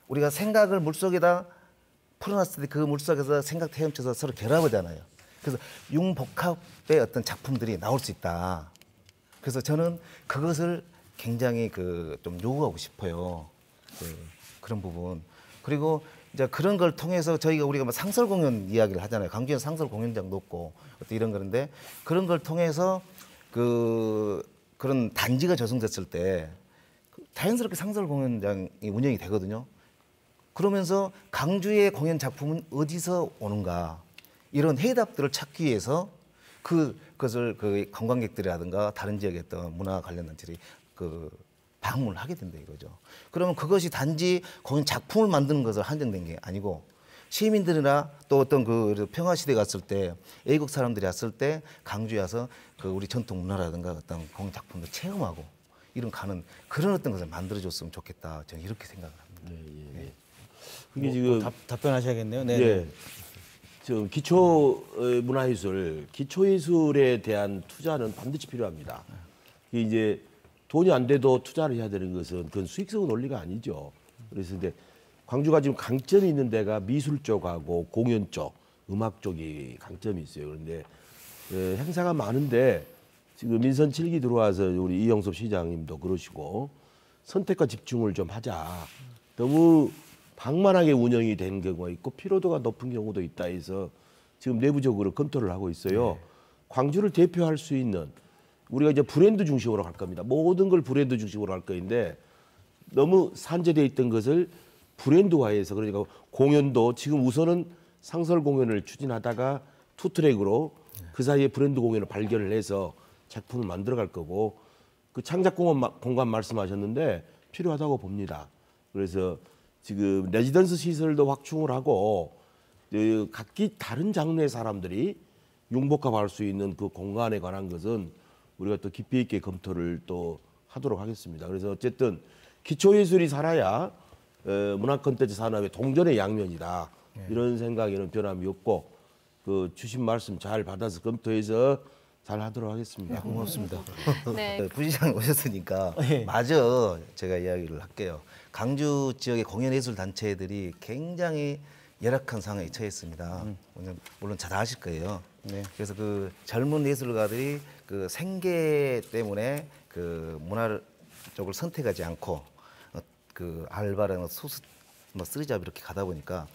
우리가 생각을 물속에다 풀어놨을 때 그 물속에서 생각 헤엄쳐서 서로 결합하잖아요. 그래서 융복합의 어떤 작품들이 나올 수 있다. 그래서 저는 그것을 굉장히 좀 요구하고 싶어요. 그런 부분. 그리고 이제 그런 걸 통해서 우리가 상설 공연 이야기를 하잖아요. 강주에는 상설 공연장도 없고 이런 거는데, 그런 걸 통해서 그런 단지가 조성됐을 때 자연스럽게 상설 공연장이 운영이 되거든요. 그러면서 강주의 공연 작품은 어디서 오는가, 이런 해답들을 찾기 위해서 그것을 관광객들이라든가 다른 지역의 어떤 문화 관련 단체들이 방문을 하게 된다 이거죠. 그러면 그것이 단지 공연 작품을 만드는 것을 한정된 게 아니고, 시민들이나 또 어떤 그 평화 시대 갔을 때 애국 사람들이 왔을 때 강주에 와서 그 우리 전통 문화라든가 어떤 공연 작품도 체험하고 이런 가는 그런 어떤 것을 만들어줬으면 좋겠다. 저는 이렇게 생각을 합니다. 네. 그게 지금 답변하셔야겠네요. 네. 예. 지금 기초 문화예술, 기초예술에 대한 투자는 반드시 필요합니다. 이게 이제 돈이 안 돼도 투자를 해야 되는 것은 그건 수익성 논리가 아니죠. 그래서 이제 광주가 지금 강점이 있는 데가 미술 쪽하고 공연 쪽, 음악 쪽이 강점이 있어요. 그런데 행사가 많은데 지금 민선 7기 들어와서 우리 이영섭 시장님도 그러시고 선택과 집중을 좀 하자. 너무 방만하게 운영이 된 경우가 있고 피로도가 높은 경우도 있다 해서 지금 내부적으로 검토를 하고 있어요. 네. 광주를 대표할 수 있는 우리가 이제 브랜드 중심으로 갈 겁니다. 모든 걸 브랜드 중심으로 갈 거인데 너무 산재되어 있던 것을 브랜드화해서 그러니까 공연도 지금 우선은 상설 공연을 추진하다가 투트랙으로 그 사이에 브랜드 공연을 발견을 해서 작품을 만들어 갈 거고 그 창작 공간 말씀하셨는데 필요하다고 봅니다. 그래서 지금 레지던스 시설도 확충을 하고 각기 다른 장르의 사람들이 융복합할 수 있는 그 공간에 관한 것은 우리가 또 깊이 있게 검토를 또 하도록 하겠습니다. 그래서 어쨌든 기초예술이 살아야 문화 콘텐츠 산업의 동전의 양면이다. 이런 생각에는 변함이 없고 그 주신 말씀 잘 받아서 검토해서 잘 하도록 하겠습니다. 네, 고맙습니다. 네. 부시장 오셨으니까 마저 제가 이야기를 할게요. 강주 지역의 공연예술 단체들이 굉장히 열악한 상황에 처했습니다. 물론 잘 아실 거예요. 네. 그래서 그 젊은 예술가들이 그 생계 때문에 그 문화 쪽을 선택하지 않고 그 알바랑 수습, 뭐 쓰리잡 이렇게 가다 보니까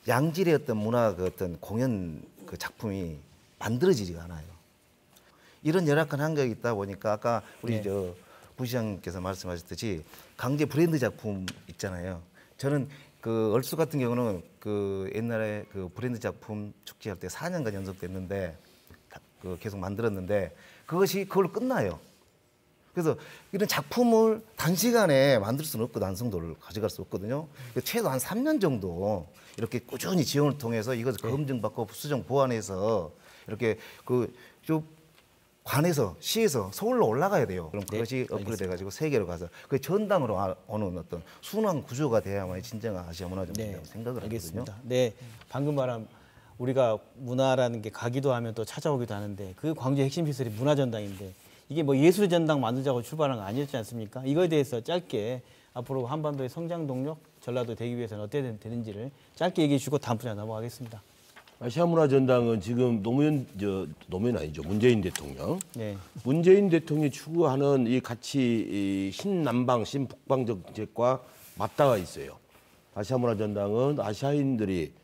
양질의 어떤 문화 그 어떤 공연 그 작품이 만들어지지가 않아요. 이런 열악한 환경이 있다 보니까 아까 우리 저 부시장께서 말씀하셨듯이 강제 브랜드 작품 있잖아요. 저는 그 얼수 같은 경우는 그 옛날에 그 브랜드 작품 축제할 때 4년간 연속됐는데 그 계속 만들었는데 그걸로 끝나요. 그래서 이런 작품을 단시간에 만들 수는 없고 완성도를 가져갈 수 없거든요. 최소 한 3년 정도 이렇게 꾸준히 지원을 통해서 이것을 검증받고 수정 보완해서 이렇게 좀 관에서 시에서 서울로 올라가야 돼요. 그럼 그것이 업그레이드 돼가지고 세계로 가서 그 전당으로 오는 어떤 순환 구조가 돼야만 진정한 아시아 문화정책이라고 생각을 하거든요. 네, 방금 말한 우리가 문화라는 게 가기도 하면 또 찾아오기도 하는데 그 광주의 핵심 시설이 문화전당인데 이게 뭐 예술의 전당 만들자고 출발한 거 아니었지 않습니까? 이거에 대해서 짧게 앞으로 한반도의 성장 동력 전라도 되기 위해서는 어떻게 되는지를 짧게 얘기해 주고 다음 분야 넘어가겠습니다. 아시아문화전당은 지금 노무현 아니죠. 문재인 대통령. 네. 문재인 대통령이 추구하는 이 같이 신남방, 신북방 정책과 맞닿아 있어요. 아시아문화전당은 아시아인들이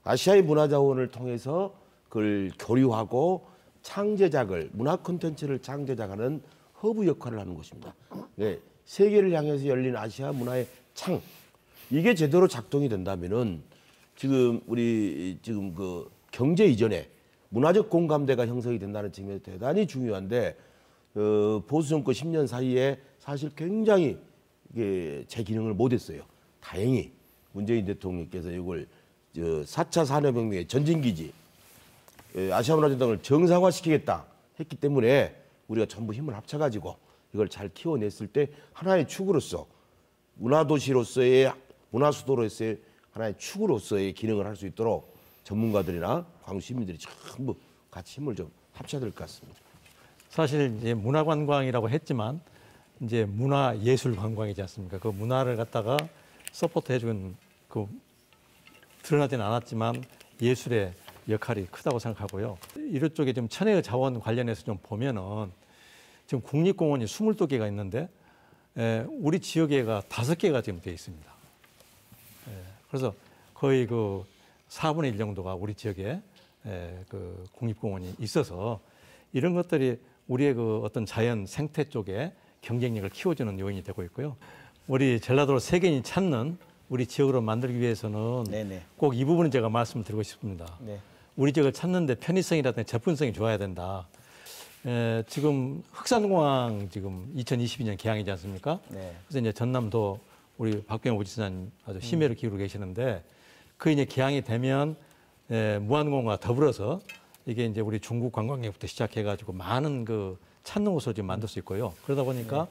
아시아의 문화자원을 통해서 그걸 교류하고 창제작을 문화 콘텐츠를 창제작하는 허브 역할을 하는 것입니다. 네. 세계를 향해서 열린 아시아 문화의 창 이게 제대로 작동이 된다면은 지금 우리 지금 그 경제 이전에 문화적 공감대가 형성이 된다는 측면에서 대단히 중요한데 보수 정권 10년 사이에 사실 굉장히 이게 제 기능을 못했어요. 다행히 문재인 대통령께서 이걸 4차 산업혁명의 전진기지 아시아문화전당을 정상화시키겠다 했기 때문에 우리가 전부 힘을 합쳐가지고 이걸 잘 키워냈을 때 하나의 축으로서 문화도시로서의 문화수도로서의 하나의 축으로서의 기능을 할 수 있도록 전문가들이나 광주 시민들이 전부 같이 힘을 좀 합쳐야 될 것 같습니다. 사실 이제 문화관광이라고 했지만 이제 문화예술관광이지 않습니까? 그 문화를 갖다가 서포트해준 그 드러나지는 않았지만 예술의 역할이 크다고 생각하고요. 이런 쪽에 좀 천혜의 자원 관련해서 좀 보면은 지금 국립공원이 22개가 있는데 우리 지역에가 5개가 지금 되어 있습니다. 그래서 거의 그 4분의 1 정도가 우리 지역에 그 국립공원이 있어서 이런 것들이 우리의 그 어떤 자연 생태 쪽에 경쟁력을 키워주는 요인이 되고 있고요. 우리 전라도를 세계인이 찾는 우리 지역으로 만들기 위해서는 꼭 이 부분은 제가 말씀드리고 싶습니다. 네. 우리 지역을 찾는데 편의성이라든지 접근성이 좋아야 된다. 지금 흑산공항 지금 2022년 개항이지 않습니까? 네. 그래서 이제 전남도 우리 박병호 부지사님 아주 심혈을 기울이고 계시는데 그 이제 기항이 되면 무안공원과 더불어서 이게 이제 우리 중국 관광객부터 시작해가지고 많은 그 찾는 곳을 지금 만들 수 있고요. 그러다 보니까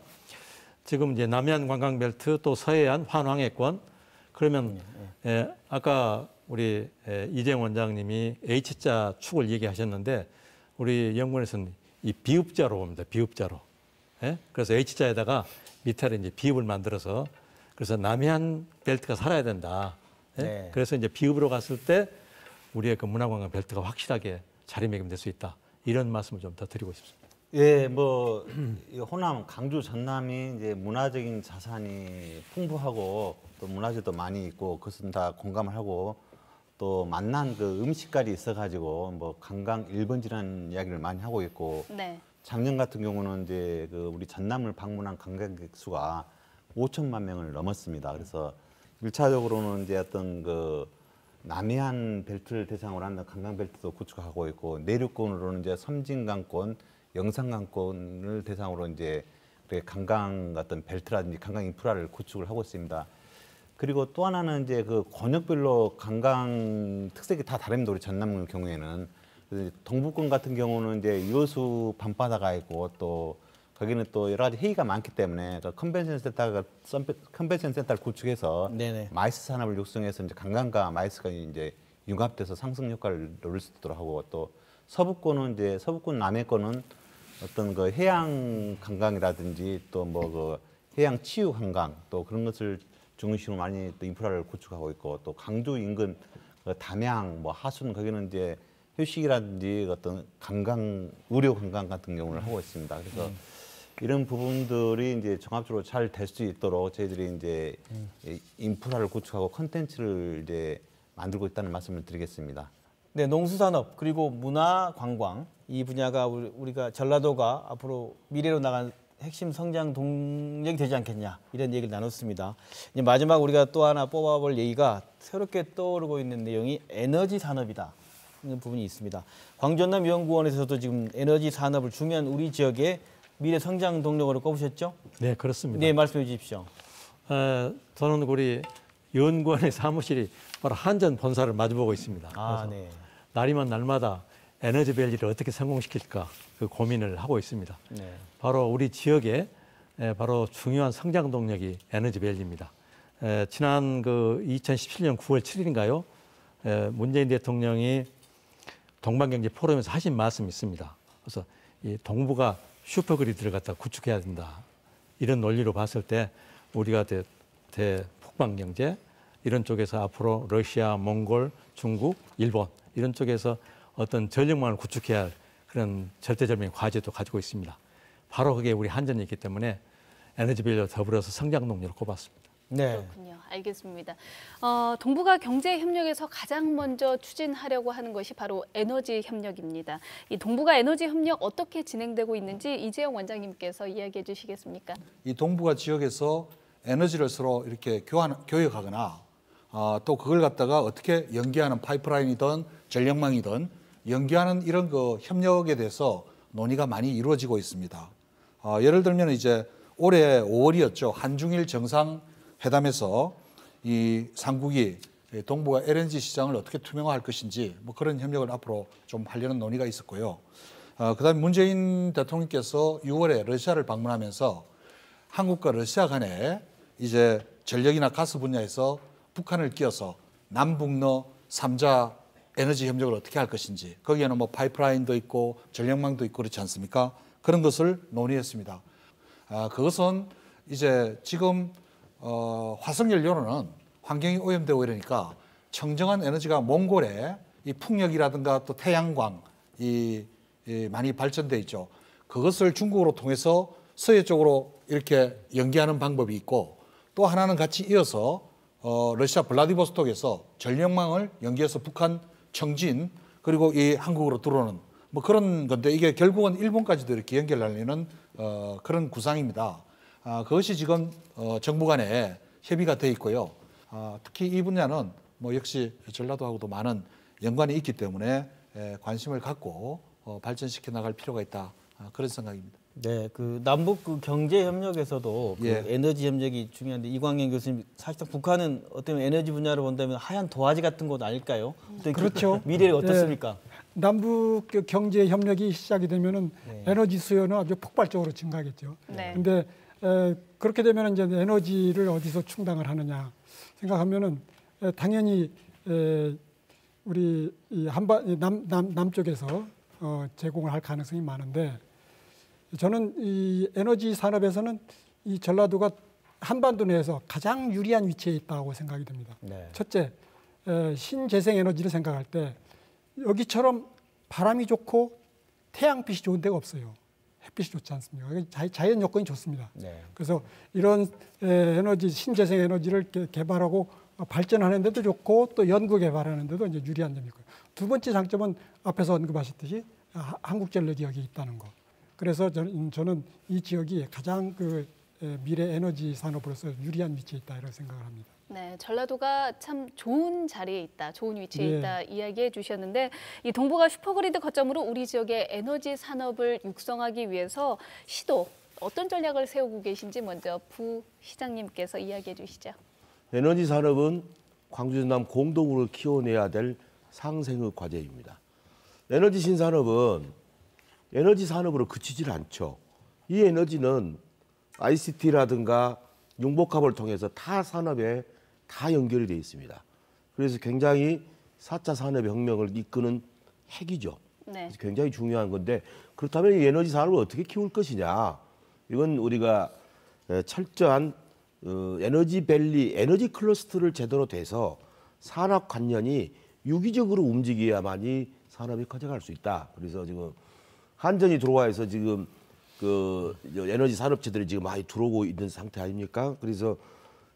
지금 이제 남해안 관광벨트 또 서해안 환황해권 그러면 아까 우리 이재영 원장님이 H자 축을 얘기하셨는데 우리 연구원에서는 이 비읍자로 봅니다. 비읍자로. 그래서 H자에다가 밑에 이제 비읍을 만들어서 그래서 남해안 벨트가 살아야 된다. 그래서 이제 비읍으로 갔을 때 우리의 그 문화관광 벨트가 확실하게 자리매김될 수 있다. 이런 말씀을 좀 더 드리고 싶습니다. 예, 뭐 호남, 강주, 전남이 이제 문화적인 자산이 풍부하고 또 문화재도 많이 있고 그것은 다 공감을 하고 또 만난 그 음식까지 있어가지고 뭐 관광 1번지라는 이야기를 많이 하고 있고 네. 작년 같은 경우는 이제 그 우리 전남을 방문한 관광객 수가 5천만 명을 넘었습니다. 그래서 1차적으로는 이제 어떤 그 남해안 벨트를 대상으로 하는 관광 벨트도 구축하고 있고 내륙권으로는 이제 섬진강권, 영산강권을 대상으로 이제 관광 어떤 벨트라든지 관광 인프라를 구축을 하고 있습니다. 그리고 또 하나는 이제 그 권역별로 관광 특색이 다 다릅니다. 우리 전남 경우에는 동북권 같은 경우는 이제 여수 밤바다가 있고 또 거기는 또 여러 가지 회의가 많기 때문에 그 컨벤션 센터를 구축해서 네네. 마이스 산업을 육성해서 이제 관광과 마이스가 이제 융합돼서 상승 효과를 노릴 수 있도록 하고 또 서부권은 이제 서부권 남해권은 어떤 그 해양 관광이라든지 또 뭐 그 해양 치유 관광 또 그런 것을 중심으로 많이 또 인프라를 구축하고 있고 또 강주 인근 그 담양 뭐 하순 거기는 이제 휴식이라든지 어떤 관광 의료 관광 같은 경우를 하고 있습니다. 그래서 이런 부분들이 이제 종합적으로 잘 될 수 있도록 저희들이 이제 인프라를 구축하고 콘텐츠를 이제 만들고 있다는 말씀을 드리겠습니다. 네, 농수산업 그리고 문화관광 이 분야가 우리가 전라도가 앞으로 미래로 나간 핵심 성장 동력이 되지 않겠냐 이런 얘기를 나눴습니다. 이제 마지막 우리가 또 하나 뽑아볼 얘기가 새롭게 떠오르고 있는 내용이 에너지 산업이다. 이런 부분이 있습니다. 광전남연구원에서도 지금 에너지 산업을 중요한 우리 지역의 미래 성장 동력으로 꼽으셨죠? 네, 그렇습니다. 네, 말씀해 주십시오. 저는 우리 연구원의 사무실이 바로 한전 본사를 마주보고 있습니다. 아, 그래서 네. 날이면 날마다 에너지 밸리를 어떻게 성공시킬까 그 고민을 하고 있습니다. 네. 바로 우리 지역에 바로 중요한 성장 동력이 에너지 밸리입니다. 지난 그 2017년 9월 7일인가요? 문재인 대통령이 동반경제 포럼에서 하신 말씀이 있습니다. 그래서 이 동부가 슈퍼그리드를 갖다 구축해야 된다. 이런 논리로 봤을 때 우리가 대폭방경제 이런 쪽에서 앞으로 러시아, 몽골, 중국, 일본 이런 쪽에서 어떤 전력망을 구축해야 할 그런 절대적인 과제도 가지고 있습니다. 바로 그게 우리 한전이 있기 때문에 에너지 밸리와 더불어서 성장 동력을 꼽았습니다. 네. 그렇군요. 알겠습니다. 동북아 경제 협력에서 가장 먼저 추진하려고 하는 것이 바로 에너지 협력입니다. 이 동북아 에너지 협력 어떻게 진행되고 있는지 이재영 원장님께서 이야기해 주시겠습니까? 이 동북아 지역에서 에너지를 서로 이렇게 교역하거나 또 그걸 갖다가 어떻게 연계하는 파이프라인이든 전력망이든 연계하는 이런 그 협력에 대해서 논의가 많이 이루어지고 있습니다. 예를 들면 이제 올해 5월이었죠. 한중일 정상회담에서 이 삼국이 동북아 LNG 시장을 어떻게 투명화할 것인지 뭐 그런 협력을 앞으로 좀 하려는 논의가 있었고요. 그다음에 문재인 대통령께서 6월에 러시아를 방문하면서 한국과 러시아 간에 이제 전력이나 가스 분야에서 북한을 끼워서 남북러 3자 에너지 협력을 어떻게 할 것인지 거기에는 뭐 파이프라인도 있고 전력망도 있고 그렇지 않습니까? 그런 것을 논의했습니다. 그것은 이제 지금 화석연료로는 환경이 오염되고 이러니까 청정한 에너지가 몽골에 이 풍력이라든가 또 태양광 이 많이 발전돼 있죠. 그것을 중국으로 통해서 서해 쪽으로 이렇게 연계하는 방법이 있고 또 하나는 같이 이어서 러시아 블라디보스톡에서 전력망을 연계해서 북한 청진 그리고 이 한국으로 들어오는 뭐 그런 건데 이게 결국은 일본까지도 이렇게 연결하려는 그런 구상입니다. 그것이 지금 정부 간에 협의가 돼 있고요. 특히 이 분야는 뭐 역시 전라도하고도 많은 연관이 있기 때문에 관심을 갖고 발전시켜 나갈 필요가 있다. 그런 생각입니다. 네, 그 남북 그 경제 협력에서도 그 예. 에너지 협력이 중요한데 이광현 교수님 사실상 북한은 어떤 에너지 분야로 본다면 하얀 도화지 같은 곳 아닐까요? 그렇죠. 미래가 어떻습니까? 남북 경제 협력이 시작이 되면은 에너지 수요는 아주 폭발적으로 증가하겠죠. 네. 근데 그렇게 되면 이제 에너지를 어디서 충당을 하느냐 생각하면은 당연히 우리 이 남쪽에서 제공을 할 가능성이 많은데 저는 이 에너지 산업에서는 이 전라도가 한반도 내에서 가장 유리한 위치에 있다고 생각이 됩니다. 네. 첫째, 신재생 에너지를 생각할 때 여기처럼 바람이 좋고 태양빛이 좋은 데가 없어요. 햇빛이 좋지 않습니까? 자연 여건이 좋습니다. 네. 그래서 이런 에너지, 신재생 에너지를 개발하고 발전하는 데도 좋고 또 연구 개발하는 데도 이제 유리한 점이 있고요. 두 번째 장점은 앞에서 언급하셨듯이 한국전력이 여기 있다는 거. 그래서 저는 이 지역이 가장 그 미래 에너지 산업으로서 유리한 위치에 있다 이렇게 생각을 합니다. 네, 전라도가 참 좋은 자리에 있다, 좋은 위치에 예. 있다 이야기해 주셨는데 이 동북아 슈퍼그리드 거점으로 우리 지역의 에너지 산업을 육성하기 위해서 시도 어떤 전략을 세우고 계신지 먼저 부시장님께서 이야기해 주시죠. 에너지 산업은 광주 전남 공동으로 키워내야 될 상생의 과제입니다. 에너지 신산업은 에너지 산업으로 그치질 않죠. 이 에너지는 ICT라든가 융복합을 통해서 타 산업에 다 연결이 되어 있습니다. 그래서 굉장히 4차 산업혁명을 이끄는 핵이죠. 네. 그래서 굉장히 중요한 건데 그렇다면 이 에너지 산업을 어떻게 키울 것이냐. 이건 우리가 철저한 에너지밸리, 에너지 클러스터를 제대로 돼서 산업 관련이 유기적으로 움직여야만이 산업이 커져갈 수 있다. 그래서 지금 한전이 들어와서 지금 그 에너지 산업체들이 지금 많이 들어오고 있는 상태 아닙니까? 그래서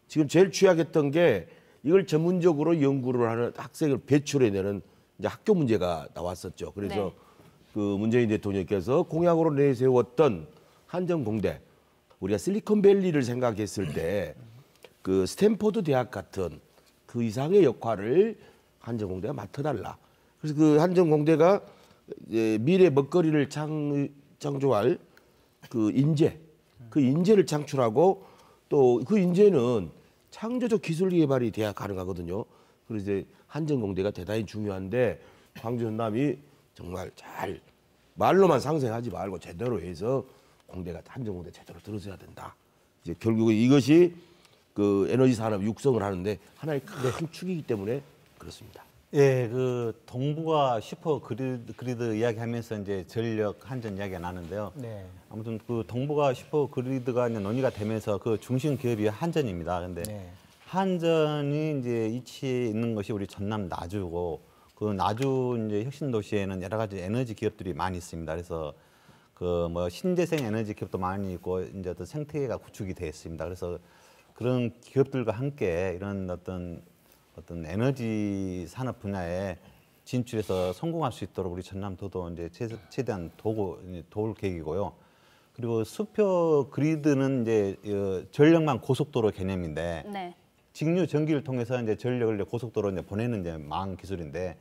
지금 제일 취약했던 게 이걸 전문적으로 연구를 하는 학생을 배출해내는 이제 학교 문제가 나왔었죠. 그래서 네. 그 문재인 대통령께서 공약으로 내세웠던 한전공대, 우리가 실리콘밸리를 생각했을 때 그 스탠포드 대학 같은 그 이상의 역할을 한전공대가 맡아달라. 그래서 그 한전공대가 미래 먹거리를 창조할 그 인재를 창출하고 또 그 인재는 창조적 기술 개발이 돼야 가능하거든요. 그래서 이제 한전공대가 대단히 중요한데 광주 전남이 정말 잘 말로만 상생하지 말고 제대로 해서 공대가 한전공대 제대로 들어서야 된다. 이제 결국 이것이 그 에너지 산업 육성을 하는데 하나의 큰 축이기 때문에 그렇습니다. 예, 그 동북아 슈퍼 그리드 이야기하면서 이제 전력 한전 이야기가 나는데요. 네. 아무튼 그 동북아 슈퍼 그리드가 이제 논의가 되면서 그 중심 기업이 한전입니다. 근데 네. 한전이 이제 위치해 있는 것이 우리 전남 나주고 그 나주 이제 혁신 도시에는 여러 가지 에너지 기업들이 많이 있습니다. 그래서 그 뭐 신재생 에너지 기업도 많이 있고 이제 어떤 생태계가 구축이 되어 있습니다. 그래서 그런 기업들과 함께 이런 어떤 에너지 산업 분야에 진출해서 성공할 수 있도록 우리 전남도도 이제 최대한 도울 계획이고요. 그리고 수표 그리드는 이제 전력망 고속도로 개념인데 네. 직류 전기를 통해서 이제 전력을 이제 고속도로 이제 보내는 이제 망 기술인데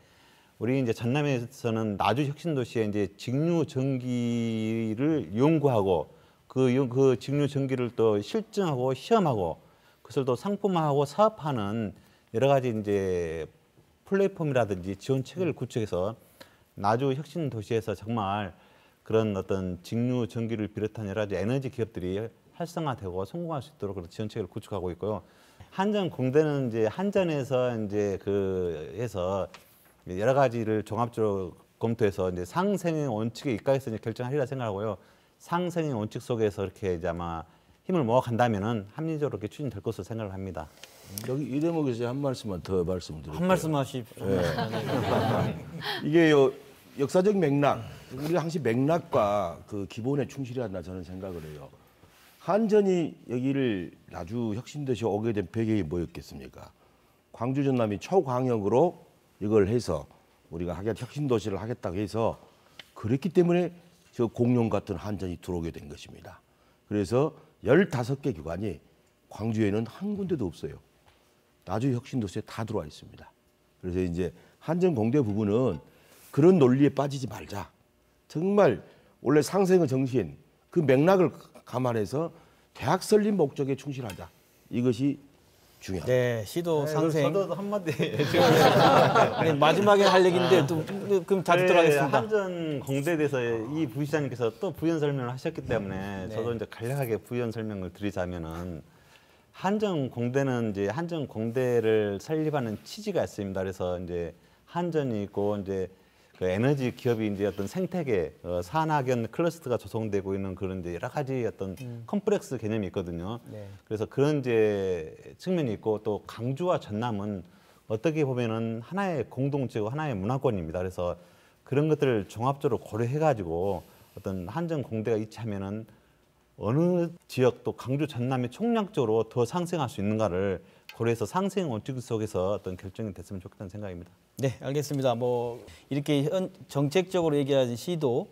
우리 이제 전남에서는 나주 혁신도시에 이제 직류 전기를 연구하고 그 직류 전기를 또 실증하고 시험하고 그것을 또 상품화하고 사업하는 여러 가지 이제 플랫폼이라든지 지원 체계를 구축해서 나주 혁신 도시에서 정말 그런 어떤 직류 전기를 비롯한 여러 가지 에너지 기업들이 활성화되고 성공할 수 있도록 그런 지원 체계를 구축하고 있고요. 한전 공대는 이제 한전에서 이제 그 해서 여러 가지를 종합적으로 검토해서 이제 상생의 원칙에 입각해서 이제 결정하리라 생각하고요. 상생의 원칙 속에서 이렇게 이제 아마 힘을 모아 간다면은 합리적으로 이렇게 추진될 것으로 생각을 합니다. 여기 이 대목에서 한 말씀만 더 말씀드릴게요. 한 말씀 하십시오. 이게 역사적 맥락, 우리가 항상 맥락과 그 기본에 충실해야 한다 저는 생각을 해요. 한전이 여기를 나주 혁신도시에 오게 된 배경이 뭐였겠습니까? 광주 전남이 초광역으로 이걸 해서 우리가 혁신도시를 하겠다고 해서 그랬기 때문에 저 공룡 같은 한전이 들어오게 된 것입니다. 그래서 15개 기관이 광주에는 한 군데도 없어요. 나주 혁신도시에 다 들어와 있습니다. 그래서 이제 한전공대 부분은 그런 논리에 빠지지 말자. 정말 원래 상생의 정신, 그 맥락을 감안해서 대학 설립 목적에 충실하자. 이것이 중요합니다. 네, 시도 상생. 저도 한마디 아니, 마지막에 할 얘기인데 또 그럼 다 듣도록 하겠습니다. 한전 공대에 대해서 이 부시장님께서 또 부연 설명을 하셨기 때문에 저도 이제 간략하게 부연 설명을 드리자면은 한전 공대는 이제 한전 공대를 설립하는 취지가 있습니다. 그래서 이제 한전이 있고 이제 그 에너지 기업이 이제 어떤 생태계 산학연 클러스터가 조성되고 있는 그런 이제 여러 가지 어떤 컴플렉스 개념이 있거든요. 네. 그래서 그런 이제 측면이 있고 또 강주와 전남은 어떻게 보면은 하나의 공동체고 하나의 문화권입니다. 그래서 그런 것들을 종합적으로 고려해가지고 어떤 한전 공대가 이치하면은 어느 지역 또 강주 전남이 총량적으로 더 상승할 수 있는가를 고려해서 상생 원칙 속에서 어떤 결정이 됐으면 좋겠다는 생각입니다. 네, 알겠습니다. 뭐 이렇게 정책적으로 얘기하신 시도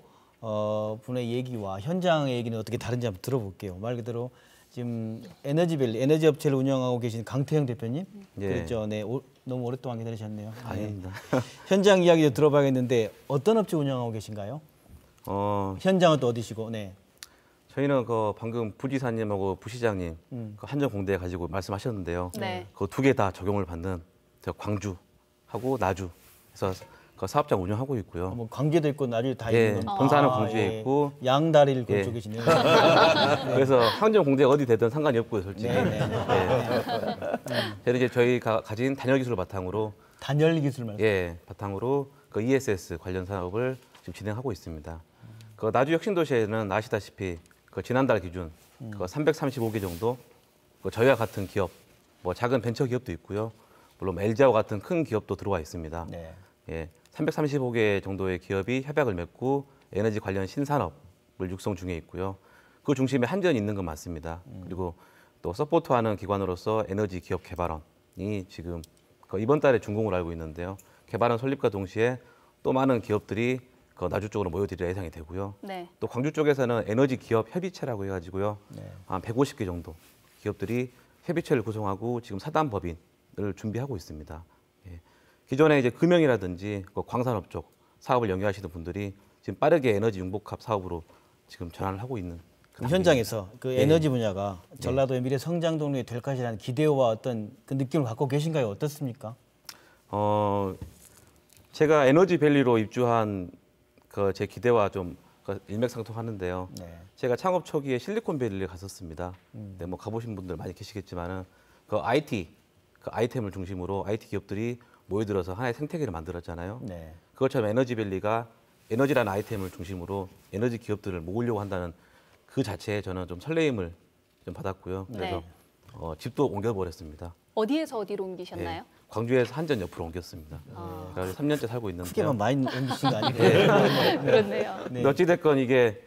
분의 얘기와 현장의 얘기는 어떻게 다른지 한번 들어볼게요. 말 그대로 지금 에너지밸리 에너지 업체를 운영하고 계신 강태형 대표님, 예. 그렇죠. 네, 너무 오랫동안 기다리셨네요. 아닙니다. 현장 이야기도 들어봐야겠는데 어떤 업체 운영하고 계신가요? 현장은 또 어디시고? 네. 저희는 그 방금 부지사님하고 부시장님 그 한전 공대 가지고 말씀하셨는데요. 네. 그 두 개 다 적용을 받는 저 광주하고 나주에서 그 사업장 운영하고 있고요. 뭐 광주도 있고 나주에 다 예, 있는 겁니다. 본사는 광주에 있고 양다리를 예. 걸쳐 계시네요. 그래서 한전 공대 어디 되든 상관이 없고요, 솔직히. 네, 네, 네. 저는 이제 저희가 가진 단열 기술을 바탕으로 단열 기술 말씀. 예, 바탕으로 그 ESS 관련 사업을 지금 진행하고 있습니다. 그 나주 혁신도시에는 아시다시피 그 지난달 기준 그 335개 정도 그 저희와 같은 기업, 뭐 작은 벤처 기업도 있고요. 물론 LG와 같은 큰 기업도 들어와 있습니다. 네. 예, 335개 정도의 기업이 협약을 맺고 에너지 관련 신산업을 육성 중에 있고요. 그 중심에 한전이 있는 건 맞습니다. 그리고 또 서포트하는 기관으로서 에너지 기업 개발원이 지금 그 이번 달에 준공을 알고 있는데요. 개발원 설립과 동시에 또 많은 기업들이 그 나주 쪽으로 모여들 예상이 되고요. 네. 또 광주 쪽에서는 에너지 기업 협의체라고 해가지고요. 네. 한 150개 정도 기업들이 협의체를 구성하고 지금 사단 법인을 준비하고 있습니다. 예. 기존에 이제 금형이라든지 그 광산업 쪽 사업을 영위하시는 분들이 지금 빠르게 에너지 융복합 사업으로 지금 전환을 하고 있는 그 현장에서 그 네. 에너지 분야가 전라도의 미래 성장 동력이 될 것이라는 기대와 어떤 그 느낌을 갖고 계신가요? 어떻습니까? 제가 에너지밸리로 입주한 그 제 기대와 좀 일맥상통하는데요. 네. 제가 창업 초기에 실리콘밸리를 갔었습니다. 네, 뭐 가보신 분들 많이 계시겠지만은 그 IT 그 아이템을 중심으로 IT 기업들이 모여들어서 하나의 생태계를 만들었잖아요. 네. 그것처럼 에너지밸리가 에너지라는 아이템을 중심으로 에너지 기업들을 모으려고 한다는 그 자체에 저는 좀 설레임을 좀 받았고요. 그래서 네. 집도 옮겨버렸습니다. 어디에서 어디로 옮기셨나요? 예, 광주에서 한전 옆으로 옮겼습니다. 그래서 3년째 살고 있는데요. 크게만 많이 옮기신 거 아니에요? 그렇네요. 네. 어찌됐건 이게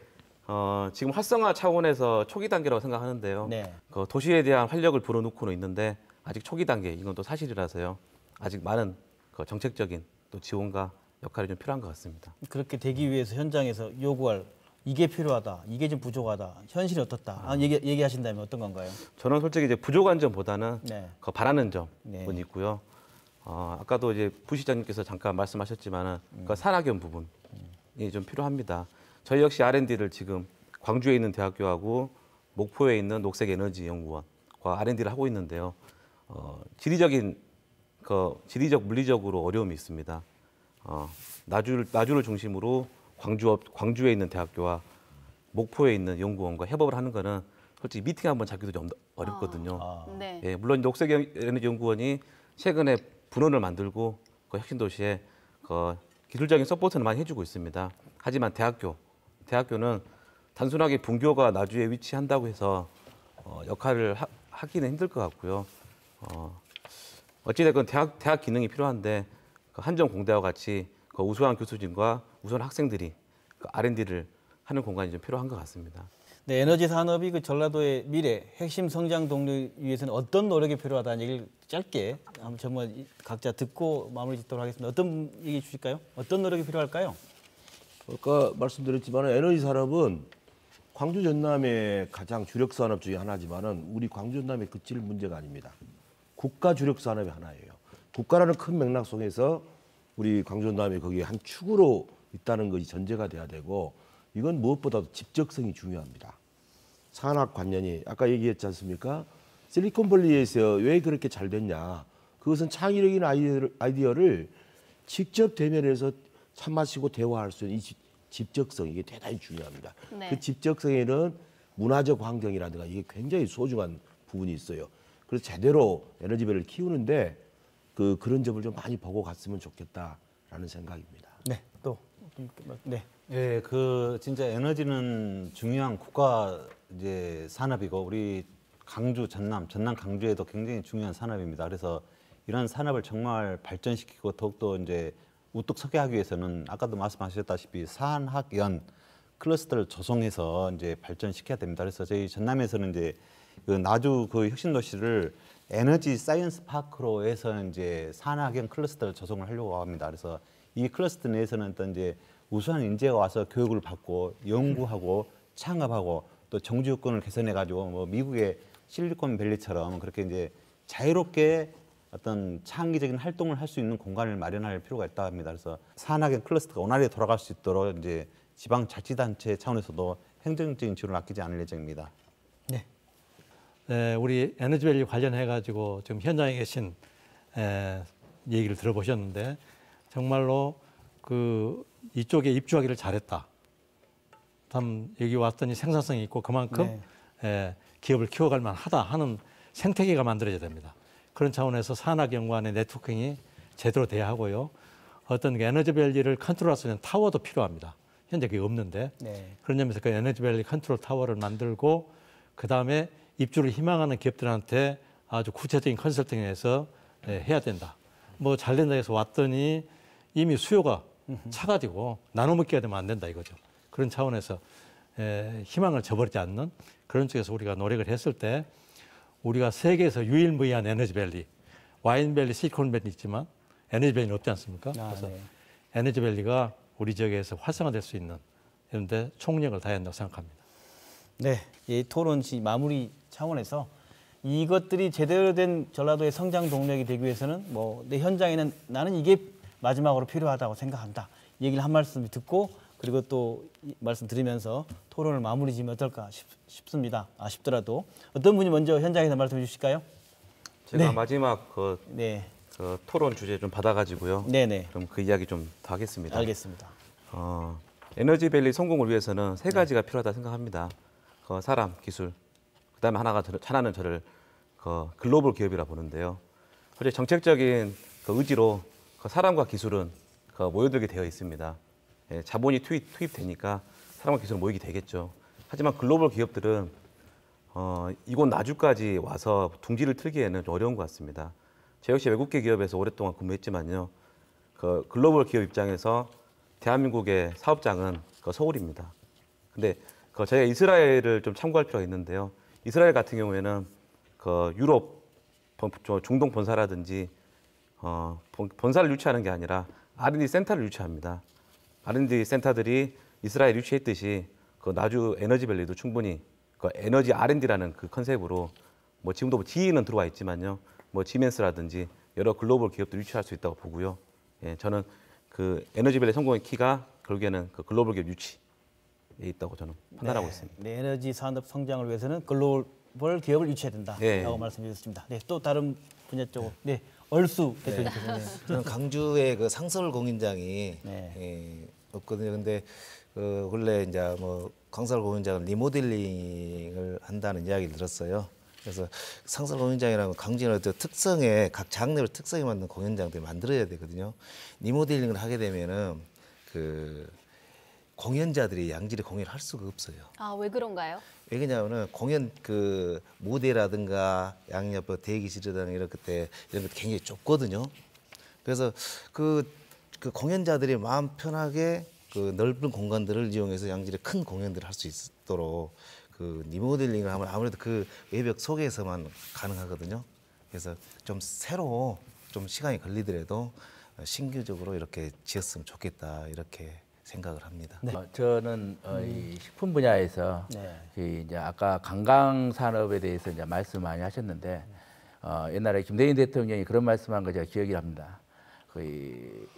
지금 활성화 차원에서 초기 단계라고 생각하는데요. 네. 그 도시에 대한 활력을 불어넣고는 있는데 아직 초기 단계 이건 또 사실이라서요. 아직 많은 그 정책적인 또 지원과 역할이 좀 필요한 것 같습니다. 그렇게 되기 위해서 현장에서 요구할 이게 필요하다, 이게 좀 부족하다, 현실이 어떻다 얘기하신다면 어떤 건가요? 저는 솔직히 이제 부족한 점보다는 네. 그 바라는 점은 네. 있고요. 아까도 이제 부시장님께서 잠깐 말씀하셨지만은 그 산학연 부분이 좀 필요합니다. 저희 역시 R&D를 지금 광주에 있는 대학교하고 목포에 있는 녹색에너지연구원과 R&D를 하고 있는데요. 지리적 물리적으로 어려움이 있습니다. 나주를 중심으로 광주에 있는 대학교와 목포에 있는 연구원과 협업을 하는 거는 솔직히 미팅 한번 잡기도 좀 어렵거든요. 네. 예, 물론 녹색에너지연구원이 최근에 분원을 만들고 그 혁신도시에 그 기술적인 서포트는 많이 해주고 있습니다. 하지만 대학교는 단순하게 분교가 나주에 위치한다고 해서 역할을 하기는 힘들 것 같고요. 어찌됐건 대학 기능이 필요한데 그 한전 공대와 같이 그 우수한 교수진과 우수한 학생들이 그 R&D를 하는 공간이 좀 필요한 것 같습니다. 네, 에너지 산업이 그 전라도의 미래 핵심 성장 동력 위해서는 어떤 노력이 필요하다는 얘기를 짧게 한번 전문 각자 듣고 마무리 짓도록 하겠습니다. 어떤 얘기 주실까요? 어떤 노력이 필요할까요? 아까 말씀드렸지만 에너지 산업은 광주 전남의 가장 주력 산업 중에 하나지만은 우리 광주 전남에 그칠 문제가 아닙니다. 국가 주력 산업의 하나예요. 국가라는 큰 맥락 속에서 우리 광주 전남이 거기에 한 축으로 있다는 것이 전제가 돼야 되고 이건 무엇보다도 집적성이 중요합니다. 산학 관련이 아까 얘기했지 않습니까? 실리콘밸리에서 왜 그렇게 잘 됐냐? 그것은 창의적인 아이디어를 직접 대면해서 차 마시고 대화할 수 있는 이 집적성, 이게 대단히 중요합니다. 네. 그 집적성에는 문화적 환경이라든가 이게 굉장히 소중한 부분이 있어요. 그래서 제대로 에너지밸리를 키우는데 그런 점을 좀 많이 보고 갔으면 좋겠다라는 생각입니다. 네, 또 네. 예, 그 진짜 에너지는 중요한 국가 이제 산업이고 우리 강주 전남 강주에도 굉장히 중요한 산업입니다. 그래서 이런 산업을 정말 발전시키고 더욱더 이제 우뚝 서게 하기 위해서는 아까도 말씀하셨다시피 산학연 클러스터를 조성해서 이제 발전시켜야 됩니다. 그래서 저희 전남에서는 이제 그 나주 그 혁신도시를 에너지 사이언스 파크로 해서 이제 산학연 클러스터를 조성을 하려고 합니다. 그래서 이 클러스터 내에서는 어떤 이제 우수한 인재가 와서 교육을 받고 연구하고 창업하고 또 정주 여건을 개선해 가지고 뭐 미국의 실리콘밸리처럼 그렇게 이제 자유롭게 어떤 창의적인 활동을 할 수 있는 공간을 마련할 필요가 있다 합니다. 그래서 산학연 클러스터가 원활히 돌아갈 수 있도록 이제 지방자치단체 차원에서도 행정적인 지원을 아끼지 않을 예정입니다. 네. 네, 우리 에너지밸리 관련해 가지고 지금 현장에 계신 얘기를 들어보셨는데 정말로 그 이쪽에 입주하기를 잘했다. 참 여기 왔더니 생산성이 있고 그만큼 기업을 키워갈 만하다 하는 생태계가 만들어져야 됩니다. 그런 차원에서 산학연구원의 네트워킹이 제대로 돼야 하고요. 어떤 에너지밸리를 컨트롤할 수 있는 타워도 필요합니다. 현재 그게 없는데 그런 점에서 그 에너지밸리 컨트롤 타워를 만들고 그다음에 입주를 희망하는 기업들한테 아주 구체적인 컨설팅을 해서 해야 된다. 뭐 잘 된다 해서 왔더니 이미 수요가 차가지고 나눠먹기가 되면 안 된다 이거죠. 그런 차원에서 희망을 저버리지 않는 그런 쪽에서 우리가 노력을 했을 때 우리가 세계에서 유일무이한 에너지밸리, 와인밸리, 실리콘밸리 있지만 에너지밸리는 없지 않습니까? 그래서 에너지밸리가 우리 지역에서 활성화될 수 있는 이런 데 총력을 다해야 한다고 생각합니다. 네, 이 토론시 마무리 차원에서 이것들이 제대로 된 전라도의 성장 동력이 되기 위해서는 뭐 내 현장에는 나는 이게 마지막으로 필요하다고 생각한다. 이 얘기를 한 말씀 듣고 그리고 또 말씀 드리면서 토론을 마무리 지으면 어떨까 싶습니다. 싶더라도 어떤 분이 먼저 현장에서 말씀해 주실까요? 제가 마지막 그 토론 주제 좀 받아가지고요. 네네. 그럼 그 이야기 좀 더 하겠습니다. 알겠습니다. 에너지밸리 성공을 위해서는 세 가지가 필요하다 생각합니다. 사람, 기술, 그다음에 하나는 저를 글로벌 기업이라 보는데요. 어제 정책적인 의지로 사람과 기술은 모여들게 되어 있습니다. 자본이 투입되니까 사람과 기술은 모이게 되겠죠. 하지만 글로벌 기업들은 이곳 나주까지 와서 둥지를 틀기에는 좀 어려운 것 같습니다. 저 역시 외국계 기업에서 오랫동안 근무했지만요. 글로벌 기업 입장에서 대한민국의 사업장은 서울입니다. 근데 저희가 이스라엘을 좀 참고할 필요가 있는데요. 이스라엘 같은 경우에는 유럽, 중동 본사라든지 본사를 유치하는 게 아니라 R&D 센터를 유치합니다. R&D 센터들이 이스라엘 유치했듯이 나주 에너지밸리도 충분히 에너지 R&D라는 그 컨셉으로 뭐 지금도 GE는 들어와 있지만요. 뭐 지멘스라든지 여러 글로벌 기업도 유치할 수 있다고 보고요. 저는 에너지밸리 성공의 키가 결국에는 글로벌 기업 유치에 있다고 저는 판단하고 있습니다. 네, 에너지 산업 성장을 위해서는 글로벌 기업을 유치해야 된다라고 말씀해 주셨습니다. 네, 또 다른 분야 쪽으로. 네, 얼수 대표님께서. 저는 강주의 그 상설 공연장이 없거든요. 근데 원래 이제 뭐 강설 공연장을 리모델링을 한다는 이야기를 들었어요. 그래서 상설 공연장이라는 강주의 어떤 특성에 각 장르를 특성에 맞는 공연장들을 만들어야 되거든요. 리모델링을 하게 되면은 공연자들이 양질의 공연을 할 수가 없어요. 왜 그런가요? 왜냐하면 공연 무대라든가 양옆 대기실이라든가 이런 것 굉장히 좁거든요. 그래서 그 공연자들이 마음 편하게 넓은 공간들을 이용해서 양질의 큰 공연들을 할 수 있도록 리모델링을 하면 아무래도 외벽 속에서만 가능하거든요. 그래서 좀 새로 좀 시간이 걸리더라도 신규적으로 이렇게 지었으면 좋겠다 이렇게 생각을 합니다. 저는 이 식품 분야에서 이제 아까 관광 산업에 대해서 이제 말씀 많이 하셨는데 옛날에 김대중 대통령이 그런 말씀한 거 제가 기억이 납니다.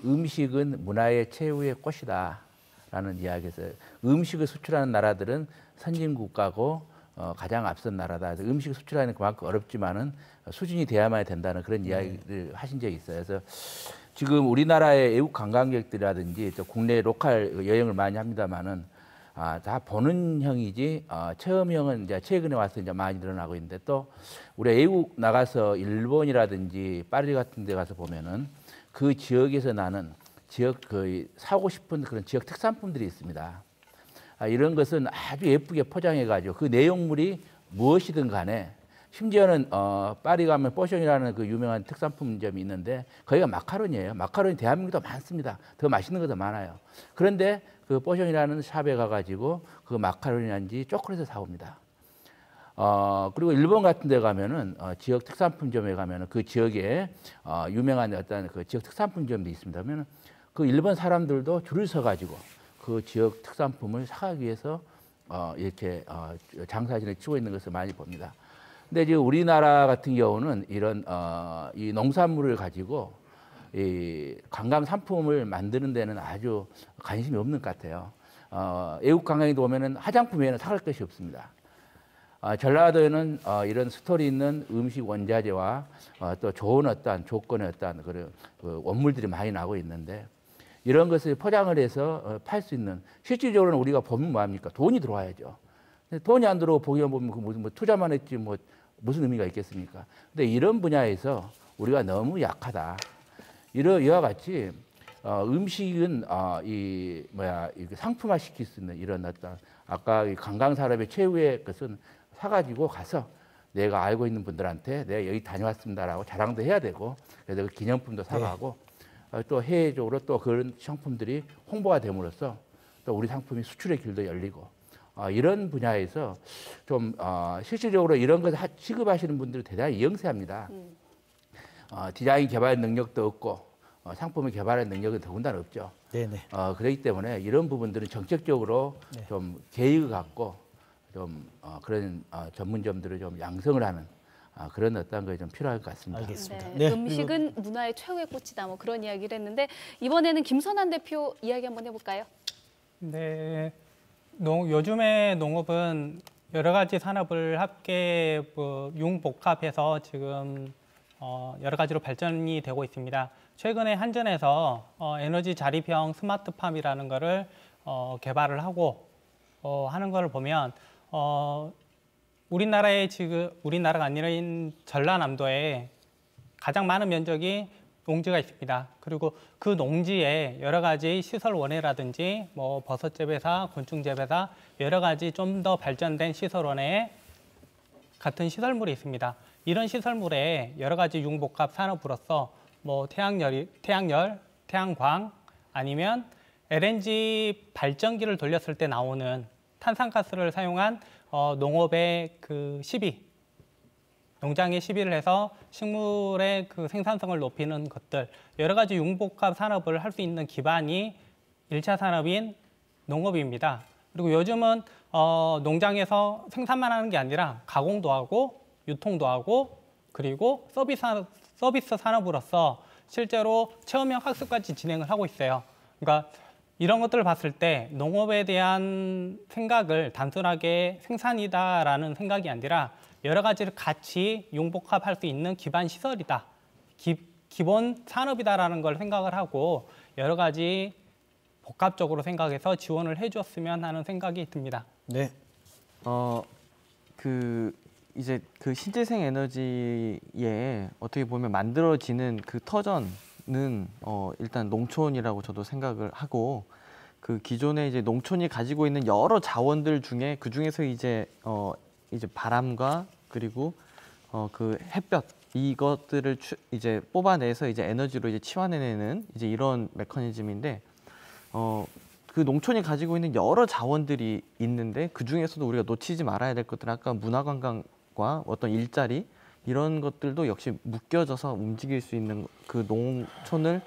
음식은 문화의 최후의 꽃이다라는 라는 이야기에서 음식을 수출하는 나라들은 선진국가고 가장 앞선 나라다. 음식을 수출하는 그만큼 어렵지만은 수준이 돼야만 된다는 그런 이야기를 하신 적이 있어요. 그래서 지금 우리나라의 외국 관광객들이라든지 또 국내 로컬 여행을 많이 합니다만은 다 보는 형이지 체험형은 이제 최근에 와서 이제 많이 늘어나고 있는데 또 우리 외국 나가서 일본이라든지 파리 같은 데 가서 보면은 그 지역에서 나는 지역 그 사고 싶은 그런 지역 특산품들이 있습니다. 이런 것은 아주 예쁘게 포장해 가지고 그 내용물이 무엇이든 간에 심지어는 파리 가면 뽀숑이라는 그 유명한 특산품점이 있는데 거기가 마카로니예요. 마카로니 대한민국도 많습니다. 더 맛있는 것도 많아요. 그런데 그 뽀숑이라는 샵에 가가지고 그 마카로니인지 초콜릿을 사옵니다. 그리고 일본 같은 데 가면은 지역 특산품점에 가면은 그 지역에 유명한 어떤 그 지역 특산품점도 있습니다. 그러면 그 일본 사람들도 줄을 서 가지고 그 지역 특산품을 사가기 위해서 이렇게 장사진을 치고 있는 것을 많이 봅니다. 근데 지금 우리나라 같은 경우는 이런 이 농산물을 가지고 이 관광 상품을 만드는 데는 아주 관심이 없는 것 같아요. 외국 관광객도 오면은 화장품 외에는 사갈 것이 없습니다. 전라도에는 이런 스토리 있는 음식 원자재와 또 좋은 어떠한 조건의 어떠한 그런 그 원물들이 많이 나오고 있는데 이런 것을 포장을 해서 팔 수 있는 실질적으로는 우리가 보면 뭐합니까? 돈이 들어와야죠. 돈이 안 들어오고 보기만 보면 그 뭐 투자만 했지 뭐 무슨 의미가 있겠습니까? 근데 이런 분야에서 우리가 너무 약하다. 이와 같이 음식은 이 상품화 시킬 수 있는 이런 어떤 아까 이 관광 산업의 최후의 것은 사가지고 가서 내가 알고 있는 분들한테 내가 여기 다녀왔습니다라고 자랑도 해야 되고 그래서 그 기념품도 사가고 또 해외적으로 또 그런 상품들이 홍보가 됨으로써 또 우리 상품이 수출의 길도 열리고 이런 분야에서 좀 실질적으로 이런 것을 취급하시는 분들은 대단히 영세합니다. 디자인 개발 능력도 없고 상품을 개발할 능력은 더군다나 없죠. 네네. 그렇기 때문에 이런 부분들은 정책적으로 좀 계획을 갖고 좀 그런 전문점들을 좀 양성을 하는 그런 어떤 것이 좀 필요할 것 같습니다. 알겠습니다. 네. 음식은 문화의 최후의 꽃이다. 뭐 그런 이야기를 했는데 이번에는 김선한 대표 이야기 한번 해볼까요? 네, 요즘에 농업은 여러 가지 산업을 함께 융복합해서 지금 여러 가지로 발전이 되고 있습니다. 최근에 한전에서 에너지 자립형 스마트팜이라는 거를 개발을 하고 하는 거를 보면 우리나라가 아니라 전라남도에 가장 많은 면적이 농지가 있습니다. 그리고 그 농지에 여러 가지 시설 원해라든지 뭐 버섯 재배사, 곤충 재배사 여러 가지 좀 더 발전된 시설 원해 같은 시설물이 있습니다. 이런 시설물에 여러 가지 융복합 산업으로서 뭐 태양열, 태양광 아니면 LNG 발전기를 돌렸을 때 나오는 탄산가스를 사용한 농업의 그 시비, 농장에 시비를 해서 식물의 그 생산성을 높이는 것들 여러 가지 융복합 산업을 할 수 있는 기반이 1차 산업인 농업입니다. 그리고 요즘은 농장에서 생산만 하는 게 아니라 가공도 하고 유통도 하고 그리고 서비스 산업으로서 실제로 체험형 학습까지 진행을 하고 있어요. 그러니까 이런 것들을 봤을 때 농업에 대한 생각을 단순하게 생산이다라는 생각이 아니라 여러 가지를 같이 융복합할 수 있는 기반 시설이다. 기본 산업이다라는 걸 생각을 하고 여러 가지 복합적으로 생각해서 지원을 해줬으면 하는 생각이 듭니다. 네. 이제 그 신재생 에너지에 어떻게 보면 만들어지는 그 터전은 일단 농촌이라고 저도 생각을 하고 그 기존에 이제 농촌이 가지고 있는 여러 자원들 중에 그 중에서 이제 바람과 그리고 그 햇볕 이것들을 이제 뽑아내서 이제 에너지로 이제 치환해내는 이제 이런 메커니즘인데 그 농촌이 가지고 있는 여러 자원들이 있는데 그 중에서도 우리가 놓치지 말아야 될 것들은 아까 문화관광과 어떤 일자리 이런 것들도 역시 묶여져서 움직일 수 있는 그 농촌을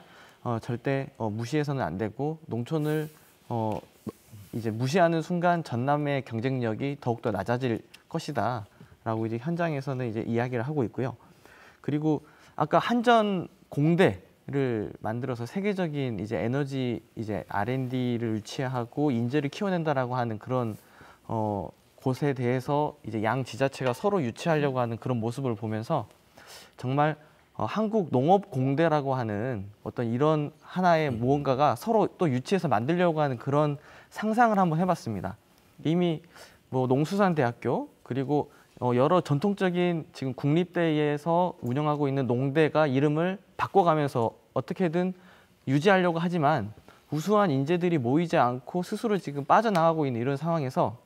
절대 무시해서는 안 되고 농촌을 이제 무시하는 순간 전남의 경쟁력이 더욱더 낮아질 것이다라고 이제 현장에서는 이제 이야기를 하고 있고요. 그리고 아까 한전 공대 만들어서 세계적인 이제 에너지 이제 R&D를 유치하고 인재를 키워낸다라고 하는 그런 곳에 대해서 이제 양 지자체가 서로 유치하려고 하는 그런 모습을 보면서 정말 한국 농업 공대라고 하는 어떤 이런 하나의 무언가가 서로 또 유치해서 만들려고 하는 그런 상상을 한번 해봤습니다. 이미 뭐 농수산대학교 그리고 여러 전통적인 지금 국립대에서 운영하고 있는 농대가 이름을 바꿔가면서 어떻게든 유지하려고 하지만 우수한 인재들이 모이지 않고 스스로 지금 빠져나가고 있는 이런 상황에서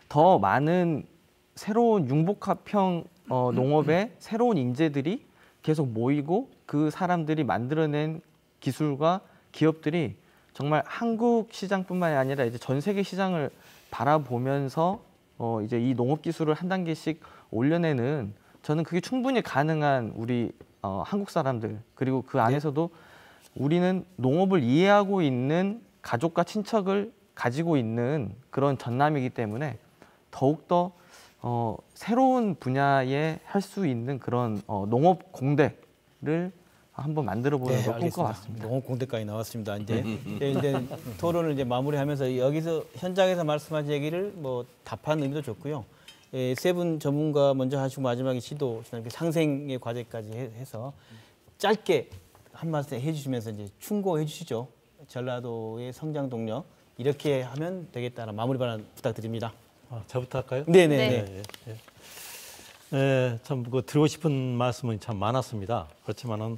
더 많은 새로운 융복합형 농업의 새로운 인재들이 계속 모이고 그 사람들이 만들어낸 기술과 기업들이 정말 한국 시장뿐만이 아니라 이제 전 세계 시장을 바라보면서 이제 이 농업 기술을 한 단계씩 올려내는 저는 그게 충분히 가능한 우리 한국 사람들 그리고 그 안에서도 우리는 농업을 이해하고 있는 가족과 친척을 가지고 있는 그런 전남이기 때문에 더욱더 새로운 분야에 할 수 있는 그런 농업 공대를 한번 만들어 보는 걸 꿈꿔봤습니다. 농업 공대까지 나왔습니다. 이제 토론을 이제 마무리하면서 여기서 현장에서 말씀하신 얘기를 뭐 답한 의미도 좋고요. 세 분 전문가 먼저 하시고 마지막에 시도 상생의 과제까지 해서 짧게 한 말씀 해주시면서 이제 충고해 주시죠. 전라도의 성장 동력 이렇게 하면 되겠다는 마무리 발언 부탁드립니다. 저부터 할까요? 네네. 참 드리고 싶은 말씀은 참 많았습니다. 그렇지만은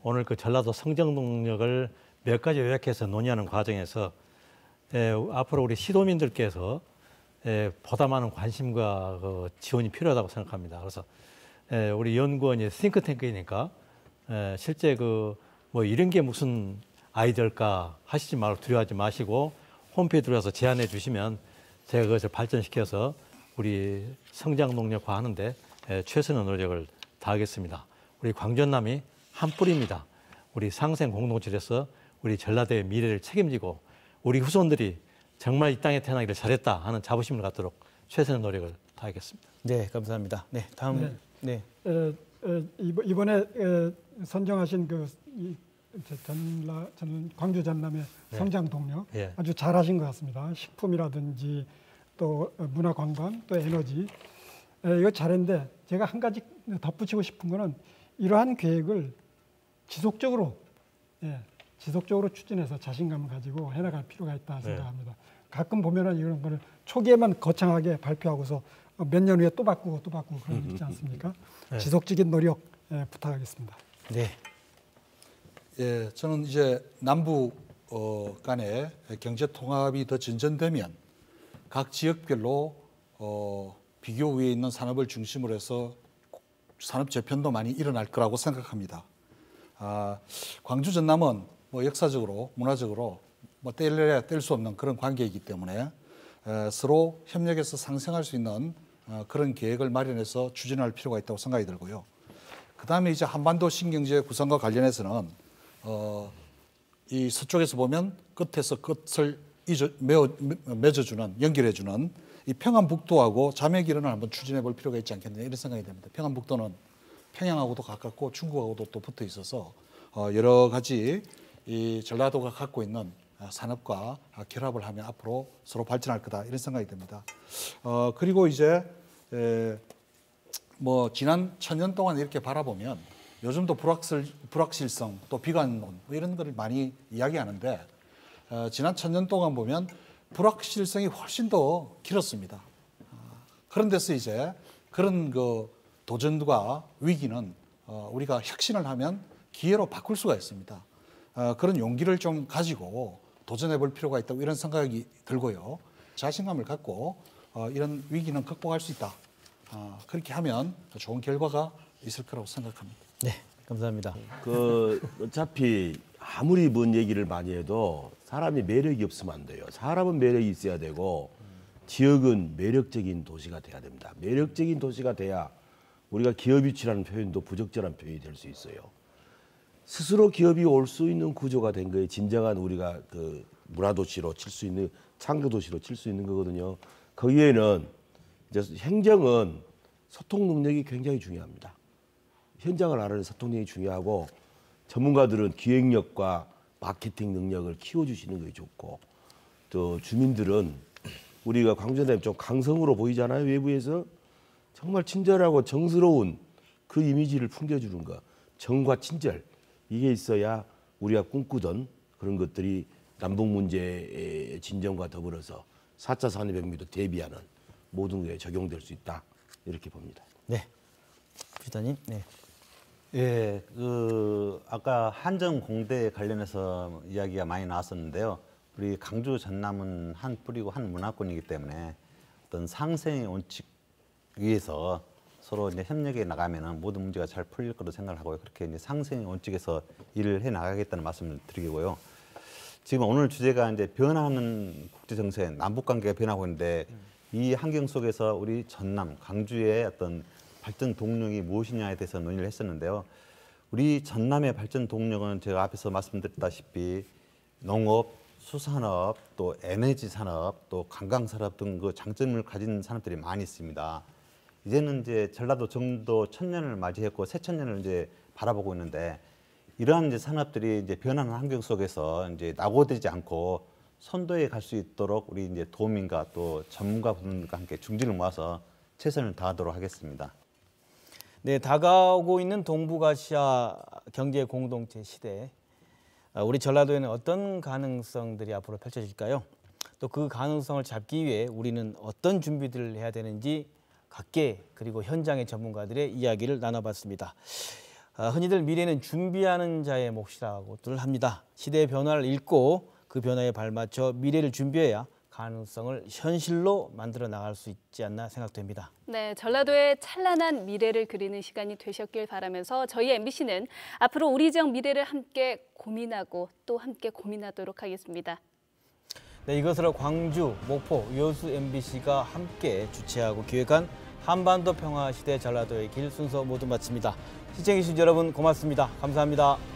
오늘 그 전라도 성장 동력을 몇 가지 요약해서 논의하는 과정에서 앞으로 우리 시도민들께서 보다 많은 관심과 지원이 필요하다고 생각합니다. 그래서 우리 연구원이 싱크탱크이니까 실제 뭐 이런 게 무슨 아이디어일까 하시지 말고 두려워하지 마시고 홈페이지 들어가서 제안해 주시면 제가 그것을 발전시켜서 우리 성장 농력화 하는데 최선의 노력을 다하겠습니다. 우리 광전남이 한 뿌리입니다. 우리 상생 공동체에서 우리 전라도의 미래를 책임지고 우리 후손들이 정말 이 땅에 태어나기를 잘했다 하는 자부심을 갖도록 최선의 노력을 다하겠습니다. 네, 감사합니다. 네, 다음. 네. 이번에 선정하신 광주 전남의 성장 동력 아주 잘하신 것 같습니다. 식품이라든지 또 문화관광 또 에너지 이거 잘했는데 제가 한 가지 덧붙이고 싶은 거는 이러한 계획을 지속적으로 추진해서 자신감을 가지고 해나갈 필요가 있다 생각합니다. 가끔 보면은 이런 거를 초기에만 거창하게 발표하고서 몇 년 후에 또 바꾸고 그런 거 있지 않습니까? 지속적인 노력 부탁하겠습니다. 네. 예, 저는 이제 남북 간의 경제 통합이 더 진전되면 각 지역별로 비교 위에 있는 산업을 중심으로 해서 산업 재편도 많이 일어날 거라고 생각합니다. 광주 전남은 뭐 역사적으로 문화적으로 뭐 뗄래야 뗄 수 없는 그런 관계이기 때문에 서로 협력해서 상생할 수 있는 그런 계획을 마련해서 추진할 필요가 있다고 생각이 들고요. 그 다음에 이제 한반도 신경제 구성과 관련해서는 이 서쪽에서 보면 끝에서 끝을 맺어주는 연결해주는 이 평안북도하고 자매기론을 한번 추진해 볼 필요가 있지 않겠느냐 이런 생각이 듭니다. 평안북도는 평양하고도 가깝고 중국하고도 또 붙어 있어서 여러 가지 이 전라도가 갖고 있는 산업과 결합을 하면 앞으로 서로 발전할 거다 이런 생각이 듭니다. 그리고 이제 뭐 지난 1000년 동안 이렇게 바라보면 요즘도 불확실성 또 비관론 뭐 이런 거를 많이 이야기하는데 지난 1000년 동안 보면 불확실성이 훨씬 더 길었습니다. 그런 데서 이제 그런 그 도전과 위기는 우리가 혁신을 하면 기회로 바꿀 수가 있습니다. 그런 용기를 좀 가지고 도전해 볼 필요가 있다고 이런 생각이 들고요. 자신감을 갖고 이런 위기는 극복할 수 있다. 그렇게 하면 좋은 결과가 있을 거라고 생각합니다. 네, 감사합니다. 어차피 아무리 뭔 얘기를 많이 해도 사람이 매력이 없으면 안 돼요. 사람은 매력이 있어야 되고 지역은 매력적인 도시가 돼야 됩니다. 매력적인 도시가 돼야 우리가 기업 유치라는 표현도 부적절한 표현이 될 수 있어요. 스스로 기업이 올 수 있는 구조가 된 거에 진정한 우리가 그 문화도시로 칠 수 있는 창조도시로 칠 수 있는 거거든요. 거기에는 이제 행정은 소통 능력이 굉장히 중요합니다. 현장을 알아는 소통 능력이 중요하고 전문가들은 기획력과 마케팅 능력을 키워주시는 게 좋고 또 주민들은 우리가 광주에 되면 좀 강성으로 보이잖아요. 외부에서 정말 친절하고 정스러운 그 이미지를 풍겨주는 것. 정과 친절 이게 있어야 우리가 꿈꾸던 그런 것들이 남북 문제의 진정과 더불어서 4차 산업혁명도 대비하는 모든 게 적용될 수 있다 이렇게 봅니다. 네, 부시장님. 네. 예, 아까 한정공대 관련해서 이야기가 많이 나왔었는데요. 우리 강주 전남은 한 뿌리고 한 문화권이기 때문에 어떤 상생의 원칙 위에서 서로 이제 협력해 나가면은 모든 문제가 잘 풀릴 거로 생각을 하고요. 그렇게 이제 상생의 원칙에서 일을 해 나가겠다는 말씀을 드리고요. 지금 오늘 주제가 이제 변화하는 국제 정세, 남북 관계가 변하고 있는데 이 환경 속에서 우리 전남, 강주의 어떤 발전 동력이 무엇이냐에 대해서 논의를 했었는데요. 우리 전남의 발전 동력은 제가 앞에서 말씀드렸다시피 농업, 수산업, 또 에너지 산업, 또 관광 산업 등 그 장점을 가진 산업들이 많이 있습니다. 이제는 이제 전라도 정도 천년을 맞이했고 새천년을 이제 바라보고 있는데 이러한 이제 산업들이 이제 변하는 환경 속에서 이제 낙오되지 않고 선도에 갈 수 있도록 우리 이제 도민과 또 전문가분들과 함께 중지를 모아서 최선을 다하도록 하겠습니다. 네, 다가오고 있는 동북아시아 경제 공동체 시대, 우리 전라도에는 어떤 가능성들이 앞으로 펼쳐질까요? 또 그 가능성을 잡기 위해 우리는 어떤 준비들을 해야 되는지 각계 그리고 현장의 전문가들의 이야기를 나눠봤습니다. 흔히들 미래는 준비하는 자의 몫이라고들 합니다. 시대의 변화를 읽고 그 변화에 발맞춰 미래를 준비해야 가능성을 현실로 만들어 나갈 수 있지 않나 생각됩니다. 네, 전라도의 찬란한 미래를 그리는 시간이 되셨길 바라면서 저희 MBC는 앞으로 우리 지역 미래를 함께 고민하고 또 함께 고민하도록 하겠습니다. 네, 이것으로 광주, 목포, 여수 MBC가 함께 주최하고 기획한 한반도 평화시대 전라도의 길 순서 모두 마칩니다. 시청해주신 여러분 고맙습니다. 감사합니다.